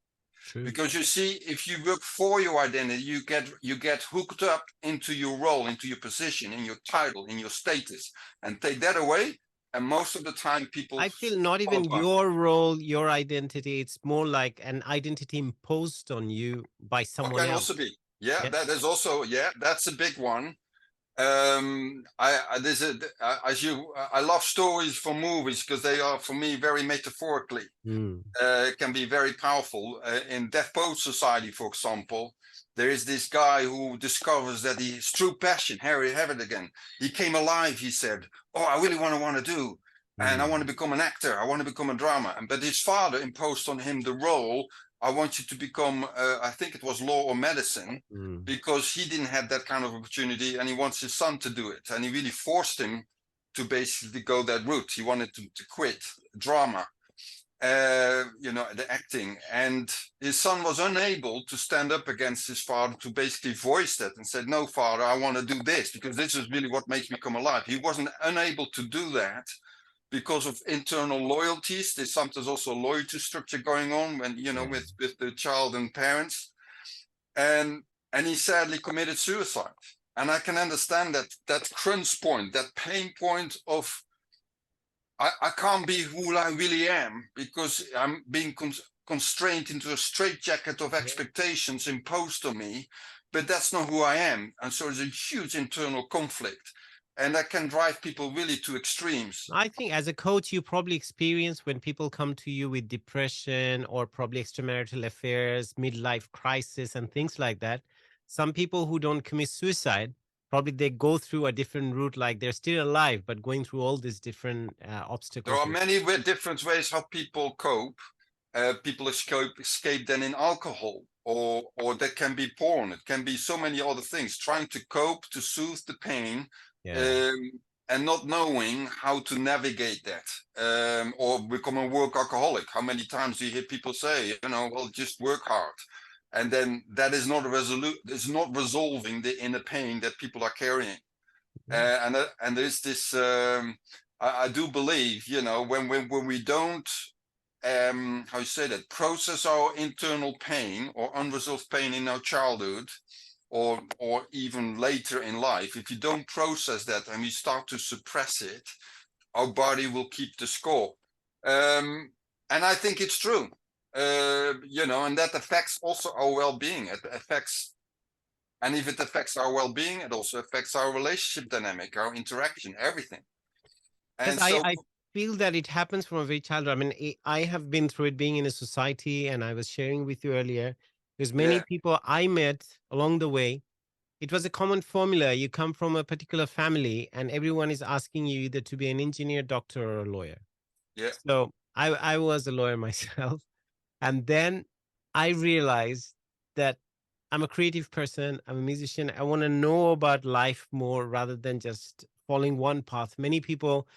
True. Because you see, if you work for your identity, you get hooked up into your role, into your position, in your title, in your status, and take that away. And most of the time, people, I feel not even your role, your identity. It's more like an identity imposed on you by someone else. Can also be. Yeah, yes. That is also, that's a big one. I love stories from movies because they are, for me, very metaphorically. Can be very powerful. In Death Poet Society, for example, there is this guy who discovers that his true passion, Harry have it again. He came alive, he said, oh, I really want to do. And I want to become an actor. I want to become a drama. But his father imposed on him the role, I want you to become, I think it was law or medicine, because he didn't have that kind of opportunity and he wants his son to do it. And he really forced him to basically go that route. He wanted to quit drama. The acting, and his son was unable to stand up against his father to basically voice that and said, no, father, I want to do this because this is really what makes me come alive. He wasn't unable to do that because of internal loyalties. There's sometimes also a loyalty structure going on when, with the child and parents. And he sadly committed suicide. And I can understand that crunch point, that pain point of, I can't be who I really am because I'm being constrained into a straitjacket of expectations imposed on me, but that's not who I am. And so there's a huge internal conflict. And that can drive people really to extremes. I think as a coach, you probably experience when people come to you with depression or probably extramarital affairs, midlife crisis, and things like that. Some people who don't commit suicide, probably they go through a different route, like they're still alive, but going through all these different obstacles. There are many different ways how people cope. People escape then in alcohol, or that can be porn. It can be so many other things, trying to cope, to soothe the pain. And not knowing how to navigate that, or become a work alcoholic. How many times do you hear people say, well, just work hard, and then that is not it's not resolving the inner pain that people are carrying. And there's this. I do believe, when we don't, how you say that, process our internal pain or unresolved pain in our childhood, or even later in life, if you don't process that and we start to suppress it, our body will keep the score. And I think it's true, and that affects also our well-being. It affects, and if it affects our well-being, it also affects our relationship dynamic, our interaction, everything. And so I feel that it happens from a very childhood. I mean, I have been through it being in a society, and I was sharing with you earlier. There's many people I met along the way. It was a common formula. You come from a particular family and everyone is asking you either to be an engineer, doctor, or a lawyer. Yeah. So I was a lawyer myself. And then I realized that I'm a creative person. I'm a musician. I want to know about life more rather than just following one path. Many people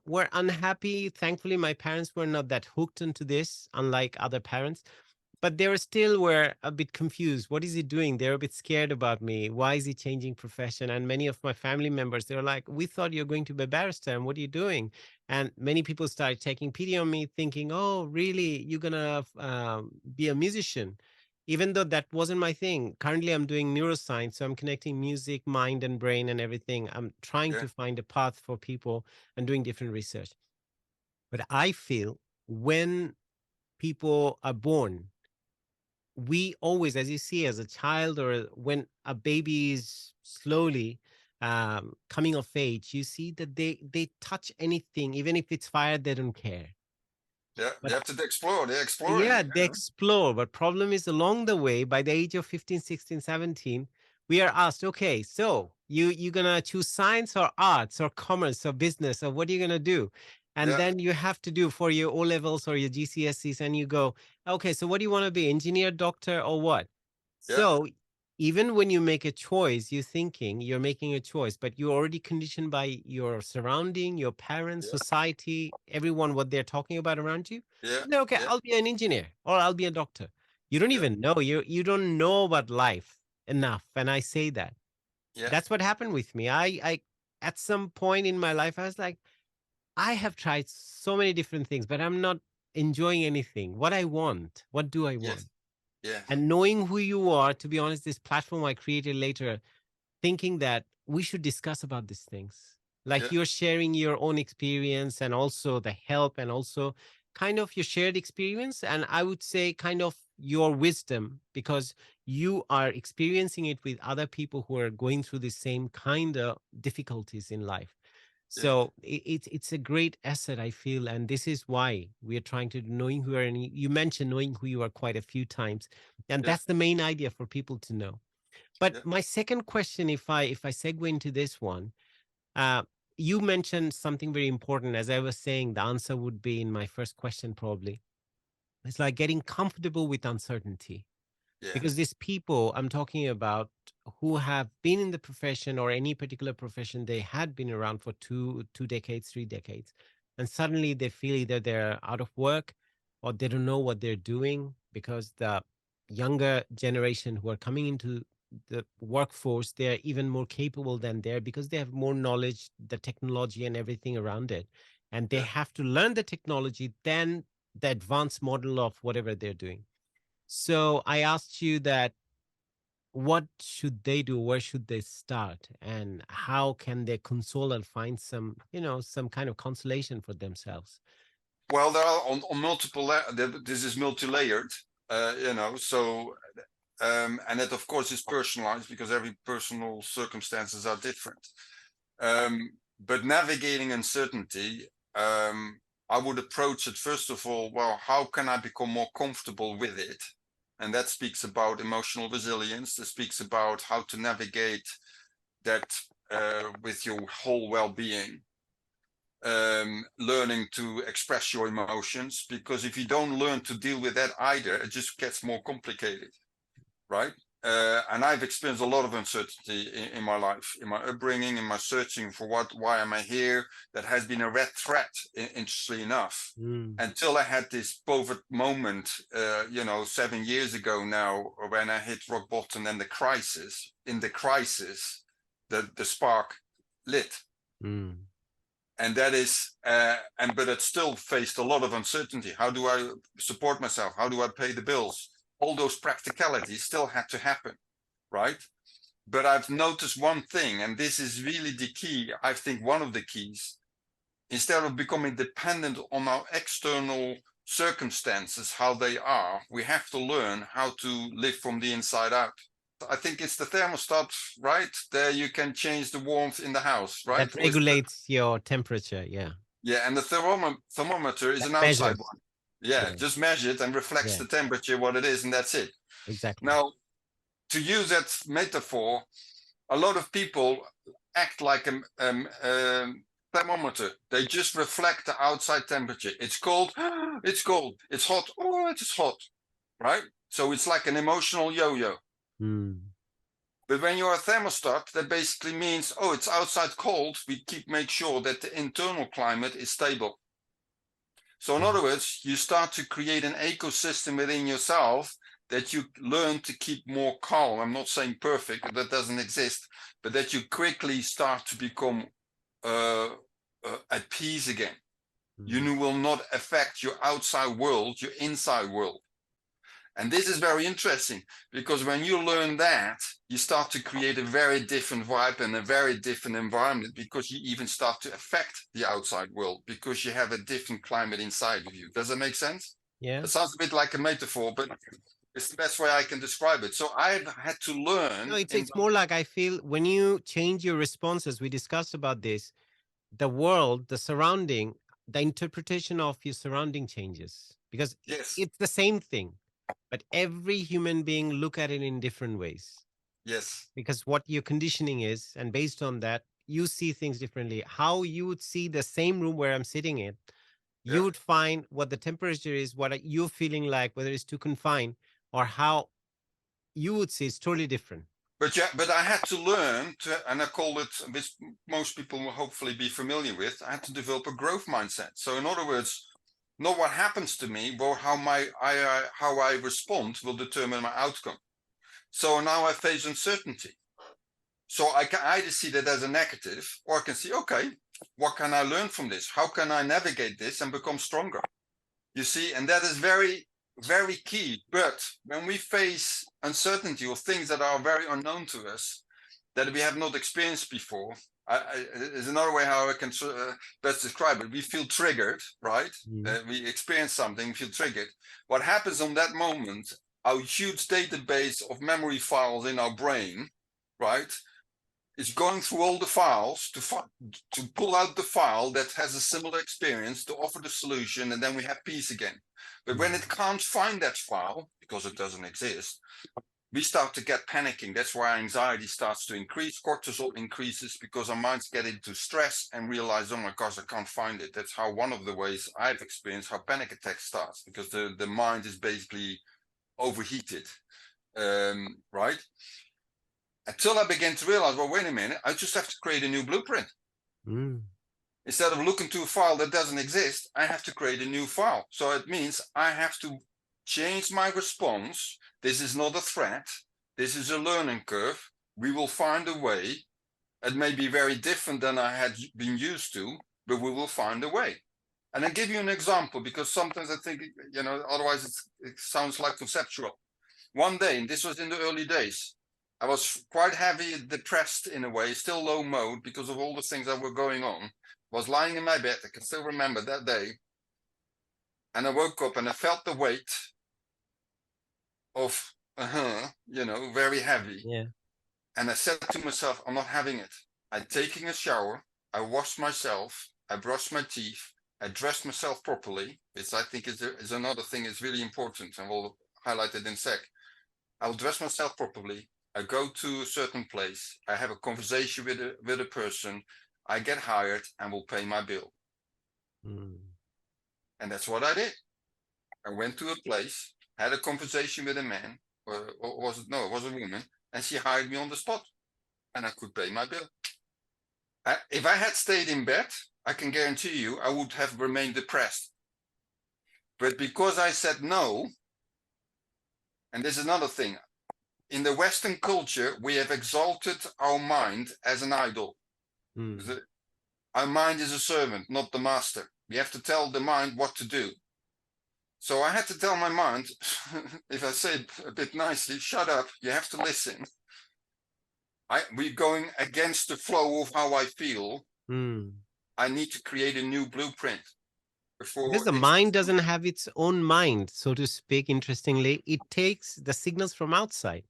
were unhappy. Thankfully, my parents were not that hooked into this, unlike other parents. But they still were a bit confused. What is he doing? They're a bit scared about me. Why is he changing profession? And many of my family members, they were like, we thought you're going to be a barrister. And what are you doing? And many people started taking pity on me, thinking, oh, really? You're going to be a musician? Even though that wasn't my thing. Currently, I'm doing neuroscience. So I'm connecting music, mind, and brain and everything. I'm trying to find a path for people and doing different research. But I feel when people are born, we always, as you see, as a child or when a baby is slowly coming of age, you see that they touch anything, even if it's fire, they don't care. Yeah,
But
you have to explore. They're exploring.
yeah, they explore. But problem is along the way, by the age of 15, 16, 17, we are asked, okay, so you're gonna choose science or arts or commerce or business, or what are you gonna do? And
Yeah,
then you have to do for your O levels or your GCSEs, and you go, okay, so what do you want to be? Engineer, doctor, or what?
yeah,
So even when you make a choice, you're making a choice, but you're already conditioned by your surrounding, your parents,
yeah,
society, everyone, what they're talking about around you.
yeah,
No, okay,
yeah,
I'll be an engineer or I'll be a doctor. You don't
yeah,
even know. You don't know about life enough. And I say that.
yeah,
That's what happened with me. I at some point in my life, I was like, I have tried so many different things, but I'm not enjoying anything. What I want, what do I want?
yes, yeah,
And knowing who you are, to be honest, this platform I created later, thinking that we should discuss about these things.
yeah,
Like you're sharing your own experience and also the help and also kind of your shared experience. And I would say kind of your wisdom because you are experiencing it with other people who are going through the same kind of difficulties in life.
yeah,
So it's a great asset, I feel, and this is why we are trying to knowing who you are. And you mentioned knowing who you are quite a few times, and
yeah,
that's the main idea for people to know. But
yeah,
my second question, if I segue into this one, uh, you mentioned something very important. As I was saying, the answer would be in my first question probably. It's like getting comfortable with uncertainty
yeah,
because these people I'm talking about who have been in the profession or any particular profession, they had been around for two decades, 3 decades, and suddenly they feel either they're out of work or they don't know what they're doing because the younger generation who are coming into the workforce, they're even more capable than there because they have more knowledge, the technology and everything around it, and they
yeah.
have to learn the technology then the advanced model of whatever they're doing. So I asked you that what should they do? Where should they start? And how can they console and find some, some kind of consolation for themselves?
Well, there are on multiple. This is multi-layered. So and it of course is personalized because every personal circumstances are different. But navigating uncertainty, I would approach it first of all. Well, how can I become more comfortable with it? And that speaks about emotional resilience. That speaks about how to navigate that with your whole well-being. Learning to express your emotions, because if you don't learn to deal with that either, it just gets more complicated, right? And I've experienced a lot of uncertainty in my life, in my upbringing, in my searching for why am I here? That has been a red thread, interestingly enough,
Mm,
until I had this pivot moment, 7 years ago now, when I hit rock bottom and the crisis. In the crisis, the spark lit.
mm,
And that is but it still faced a lot of uncertainty. How do I support myself? How do I pay the bills? All those practicalities still had to happen, right? But I've noticed one thing, and this is really the key. I think one of the keys: instead of becoming dependent on our external circumstances, how they are, we have to learn how to live from the inside out. I think it's the thermostat, right? There you can change the warmth in the house, right?
that regulates your temperature. Yeah.
Yeah, and the thermometer is
That
an outside
measures.
one. Yeah,
Yeah.
just measure it and reflects
Yeah.
the temperature, what it is, and that's it.
Exactly.
Now, to use that metaphor, a lot of people act like a thermometer. They just reflect the outside temperature. It's cold, it's cold. It's hot, oh, it's hot, right? So it's like an emotional yo-yo.
Mm,
But when you're a thermostat, that basically means, oh, it's outside cold. We make sure that the internal climate is stable. So in
mm,
other words, you start to create an ecosystem within yourself that you learn to keep more calm. I'm not saying perfect, that doesn't exist, but that you quickly start to become at peace again.
mm.
You will not affect your outside world, your inside world. And this is very interesting because when you learn that, you start to create a very different vibe and a very different environment, because you even start to affect the outside world because you have a different climate inside of you. Does that make sense?
Yeah.
It sounds a bit like a metaphor, but it's the best way I can describe it. So I've had to
No,
learn
it's more like I feel when you change your responses, we discussed about this, the world, the surrounding, the interpretation of your surrounding changes, because
Yes.
it's the same thing, but every human being look at it in different ways,
Yes.
because what your conditioning is, and based on that, you see things differently. How you would see the same room where I'm sitting in, you
Yeah.
would find what the temperature is, what you're feeling like, whether it's too confined, or how you would see it's totally different.
But yeah, but I had to learn to, and I call it, which most people will hopefully be familiar with. I had to develop a growth mindset. So in other words, not what happens to me, but how I respond will determine my outcome. So now I face uncertainty. So I can either see that as a negative, or I can see, okay, what can I learn from this? How can I navigate this and become stronger? You see, and that is very, very key. But when we face uncertainty or things that are very unknown to us, that we have not experienced before, is another way how I can best describe it. We feel triggered, right? We experience something, we feel triggered. What happens on that moment, our huge database of memory files in our brain, right, is going through all the files to pull out the file that has a similar experience to offer the solution, and then we have peace again. But when it can't find that file because it doesn't exist, we start to get panicking. That's why anxiety starts to increase, cortisol increases, because our minds get into stress and realize, oh my gosh, I can't find it. That's how one of the ways I've experienced how panic attack starts, because the mind is basically overheated, right? Until I began to realize, well, wait a minute, I just have to create a new blueprint. Instead of looking to a file that doesn't exist, I have to create a new file. So it means I have to change my response. This is not a threat. This is a learning curve. We will find a way. It may be very different than I had been used to, but we will find a way. And I'll give you an example, because sometimes I think, otherwise it sounds like conceptual. One day, and this was in the early days, I was quite heavy, depressed in a way, still low mode because of all the things that were going on. Was lying in my bed, I can still remember that day. And I woke up and I felt the weight of, very heavy.
Yeah.
And I said to myself, I'm not having it. I'm taking a shower. I washed myself. I brushed my teeth. I dressed myself properly, which I think is another thing is really important, and we'll highlight it in a sec. I'll dress myself properly. I go to a certain place. I have a conversation with a person. I get hired and will pay my bill. And that's what I did. I went to a place, had a conversation with a man, or was it? No, it was a woman, and she hired me on the spot, and I could pay my bill. If I had stayed in bed, I can guarantee you I would have remained depressed. But because I said no, and this is another thing, in the Western culture, we have exalted our mind as an idol. Our mind is a servant, not the master. We have to tell the mind what to do. So I had to tell my mind, if I say it a bit nicely, shut up, you have to listen. We're going against the flow of how I feel. I need to create a new blueprint.
Because the mind doesn't have its own mind, so to speak, interestingly, it takes the signals from outside.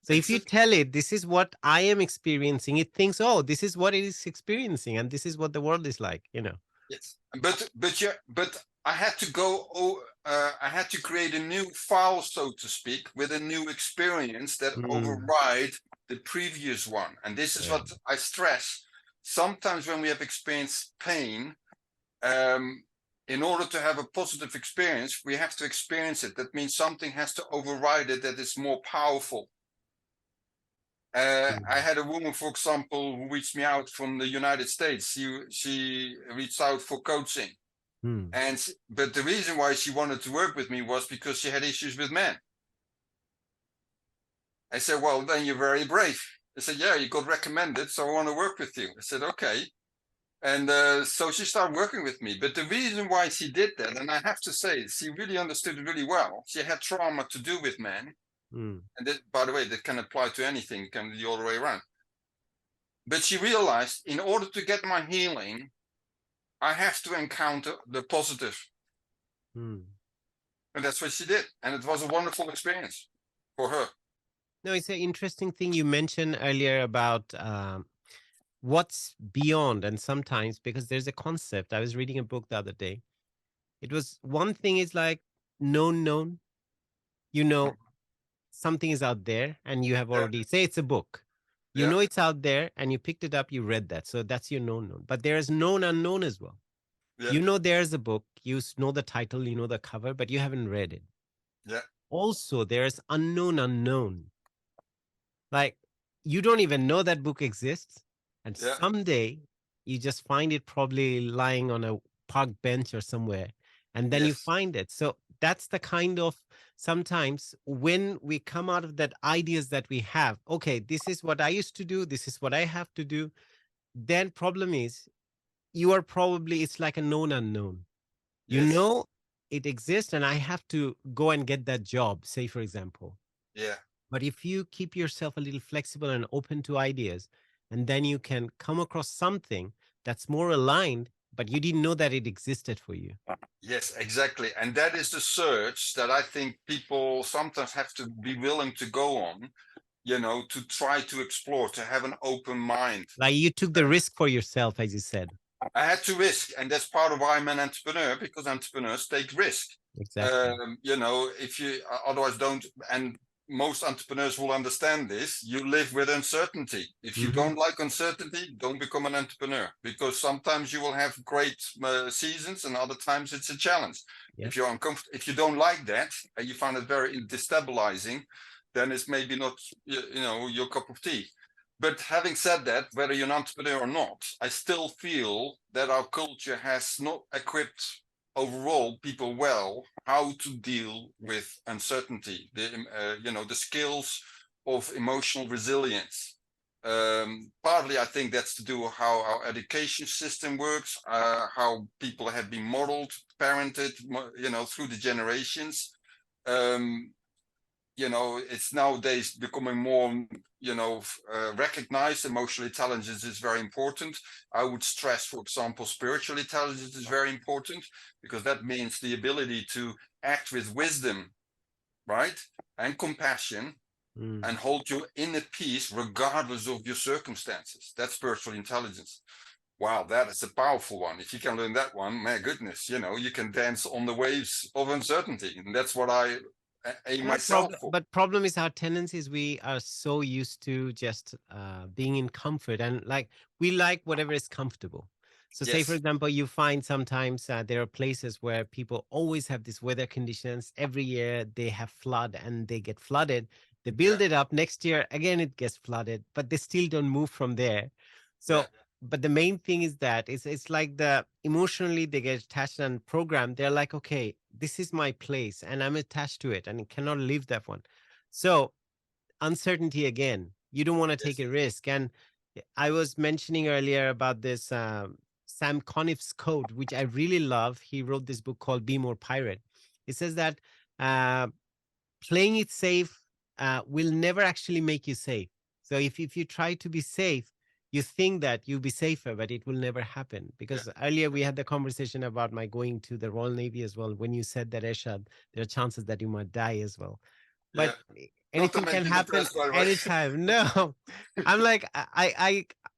So if you tell it, this is what I am experiencing, it thinks, oh, this is what it is experiencing, and this is what the world is like,
Yes, but I had to go. I had to create a new file, so to speak, with a new experience that override the previous one. And this is what I stress. Sometimes when we have experienced pain, in order to have a positive experience, we have to experience it. That means something has to override it that is more powerful. I had a woman, for example, who reached me out from the United States. She reached out for coaching. But the reason why she wanted to work with me was because she had issues with men. I said, well, then you're very brave. I said, yeah, you got recommended, so I want to work with you. I said, okay. And so she started working with me. But the reason why she did that, and I have to say, she really understood it really well. She had trauma to do with men. And that, by the way, that can apply to anything, can be all the way around. But she realized, in order to get my healing, I have to encounter the positive. And that's what she did. And it was a wonderful experience for her.
No, it's an interesting thing you mentioned earlier about what's beyond. And sometimes, because there's a concept, I was reading a book the other day. It was, one thing is like known, you know, something is out there and you have
Yeah.
already, say it's a book, you
Yeah.
know it's out there and you picked it up, you read that, so that's your known. But there is known unknown as well.
Yeah.
You know there's a book, you know the title, you know the cover, but you haven't read it.
Yeah.
Also there's unknown. Like, you don't even know that book exists, and
Yeah.
someday you just find it probably lying on a park bench or somewhere, and then you
Yes.
find it. So that's the kind of, sometimes when we come out of that ideas that we have, okay, this is what I used to do, this is what I have to do, then problem is, you are probably, it's like a known unknown. You
Yes.
know it exists and I have to go and get that job, say for example.
Yeah.
But if you keep yourself a little flexible and open to ideas, and then you can come across something that's more aligned, but you didn't know that it existed for you.
Yes, exactly. And that is the search that I think people sometimes have to be willing to go on, to try to explore, to have an open mind.
Like, you took the risk for yourself, as you said.
I had to risk, and that's part of why I'm an entrepreneur, because entrepreneurs take risk.
Exactly.
If you otherwise don't, and most entrepreneurs will understand this, you live with uncertainty. If you
Hmm.
don't like uncertainty, don't become an entrepreneur, because sometimes you will have great seasons and other times it's a challenge.
Yeah.
If you're uncomfortable, if you don't like that and you find it very destabilizing, then it's maybe not your cup of tea. But having said that, whether you're an entrepreneur or not, I still feel that our culture has not equipped overall people well how to deal with uncertainty, the skills of emotional resilience. Partly I think that's to do with how our education system works, how people have been modeled, parented, through the generations. um, it's nowadays becoming more, recognized. Emotional intelligence is very important. I would stress, for example, spiritual intelligence is very important, because that means the ability to act with wisdom, right? And compassion,
Mm.
and hold your inner peace regardless of your circumstances. That's spiritual intelligence. Wow, that is a powerful one. If you can learn that one, my goodness, you can dance on the waves of uncertainty. And that's what I aim
But
myself for.
problem is, our tendency is we are so used to just being in comfort, and like, we like whatever is comfortable. So say for
Yes.
example, you find sometimes there are places where people always have these weather conditions. Every year they have flood and they get flooded. They
Yeah.
build it up. Next year again it gets flooded, but they still don't move from there.
Yeah.
So, but the main thing is that it's like, the emotionally they get attached and programmed. They're like, okay, this is my place and I'm attached to it and I cannot leave that one. So uncertainty again, you don't want to take
Yes.
a risk. And I was mentioning earlier about this Sam Conniff's quote, which I really love. He wrote this book called Be More Pirate. It says that uh, playing it safe will never actually make you safe. So if you try to be safe, you think that you'll be safer, but it will never happen.
Yeah.
Because earlier we had the conversation about my going to the Royal Navy as well. When you said that, Ershad, there are chances that you might die as well.
Yeah.
But
Not to
anything
make
can
you
happen
depressed, by the way.
anytime. No, I'm like,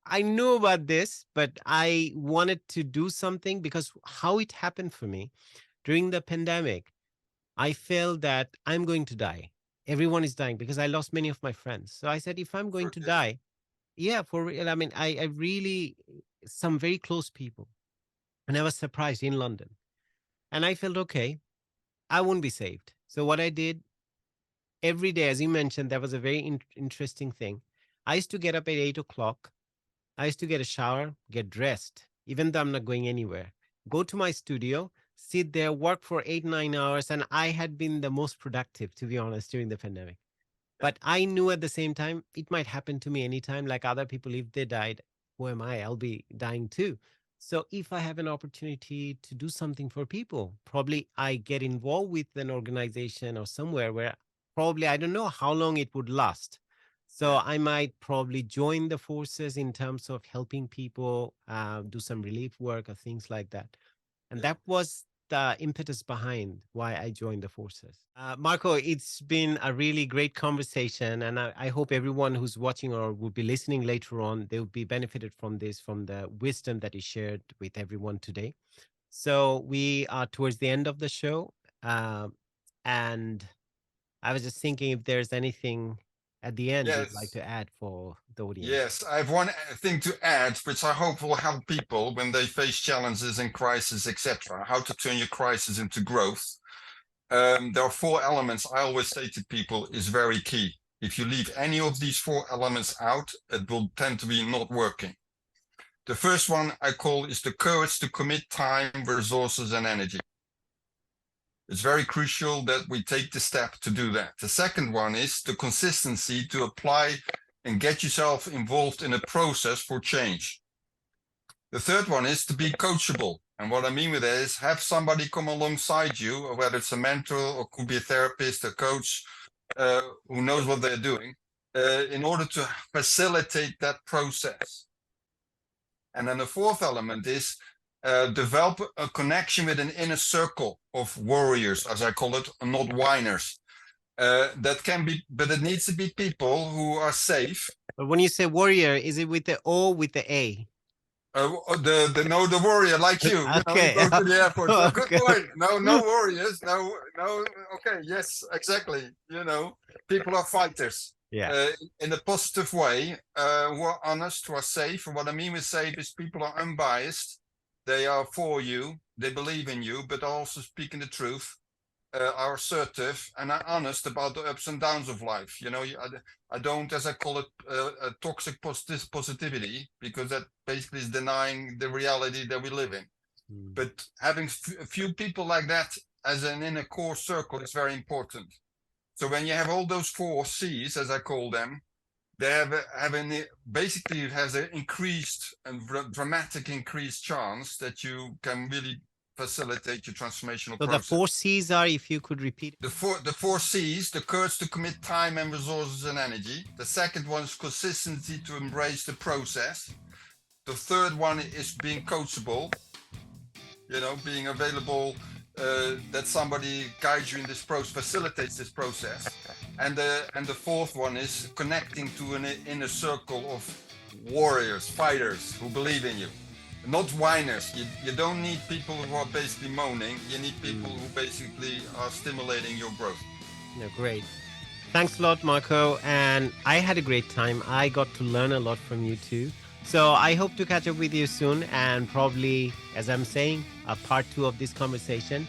I know about this, but I wanted to do something, because how it happened for me during the pandemic, I felt that I'm going to die. Everyone is dying because I lost many of my friends. So I said, if I'm going to
Forgive.
die, yeah, for real. I mean, I really, some very close people. And I was surprised in London. And I felt, okay, I won't be saved. So what I did every day, as you mentioned, that was a very interesting thing. I used to get up at 8 o'clock. I used to get a shower, get dressed, even though I'm not going anywhere. Go to my studio, sit there, work for 8, 9 hours. And I had been the most productive, to be honest, during the pandemic.
Yeah.
But I knew at the same time, it might happen to me anytime, like other people. If they died, who am I? I'll be dying too. So if I have an opportunity to do something for people, probably I get involved with an organization or somewhere where probably I don't know how long it would last. So
Yeah.
I might probably join the forces in terms of helping people do some relief work or things like that. And
Yeah.
that was the impetus behind why I joined the forces. Marco, it's been a really great conversation, and I hope everyone who's watching or will be listening later on, they will be benefited from this, from the wisdom that is shared with everyone today. So we are towards the end of the show, and I was just thinking if there's anything at the end you'd like
Yes.
to add for the audience.
Yes, I have one thing to add, which I hope will help people when they face challenges and crises, etc. How to turn your crisis into growth. There are 4 elements I always say to people is very key. If you leave any of these 4 elements out, it will tend to be not working. The first one I call is the courage to commit time, resources, and energy. It's very crucial that we take the step to do that. The second one is the consistency to apply and get yourself involved in a process for change. The third one is to be coachable. And what I mean with that is have somebody come alongside you, or whether it's a mentor or could be a therapist, a coach, who knows what they're doing, in order to facilitate that process. And then the fourth element is develop a connection with an inner circle of warriors, as I call it, not whiners. That can be, but it needs to be people who are safe.
But when you say warrior, is it with the O or with the A?
The warrior like you.
Okay.
You go to the airport.
Okay.
Good point. No warriors. No. Okay. Yes, exactly. People are fighters.
Yeah.
In a positive way, who are honest, who are safe. And what I mean with safe is people are unbiased. They are for you. They believe in you, but also speaking the truth. Are assertive and are honest about the ups and downs of life. I don't, as I call it, a toxic positivity, because that basically is denying the reality that we live in. But having a few people like that as an inner core circle is very important. So when you have all those 4 C's, as I call them, they basically it has an increased and dramatic increased chance that you can really facilitate your transformational process.
The 4 C's are, if you could repeat.
The four C's, the courage to commit time and resources and energy. The second one is consistency to embrace the process. The third one is being coachable, being available, that somebody guides you in this process, facilitates this process. And the fourth one is connecting to an inner circle of warriors, fighters who believe in you. Not whiners. You don't need people who are basically moaning. You need people who basically are stimulating your growth.
Great. Thanks a lot, Marco. And I had a great time. I got to learn a lot from you too. So I hope to catch up with you soon, and probably, as I'm saying, a part 2 of this conversation.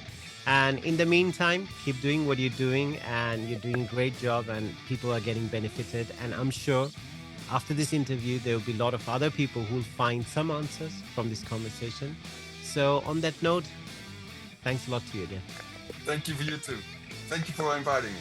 And in the meantime, keep doing what you're doing, and you're doing a great job, and people are getting benefited. And I'm sure after this interview, there will be a lot of other people who will find some answers from this conversation. So on that note, thanks a lot to you again.
Thank you for you too. Thank you for inviting me.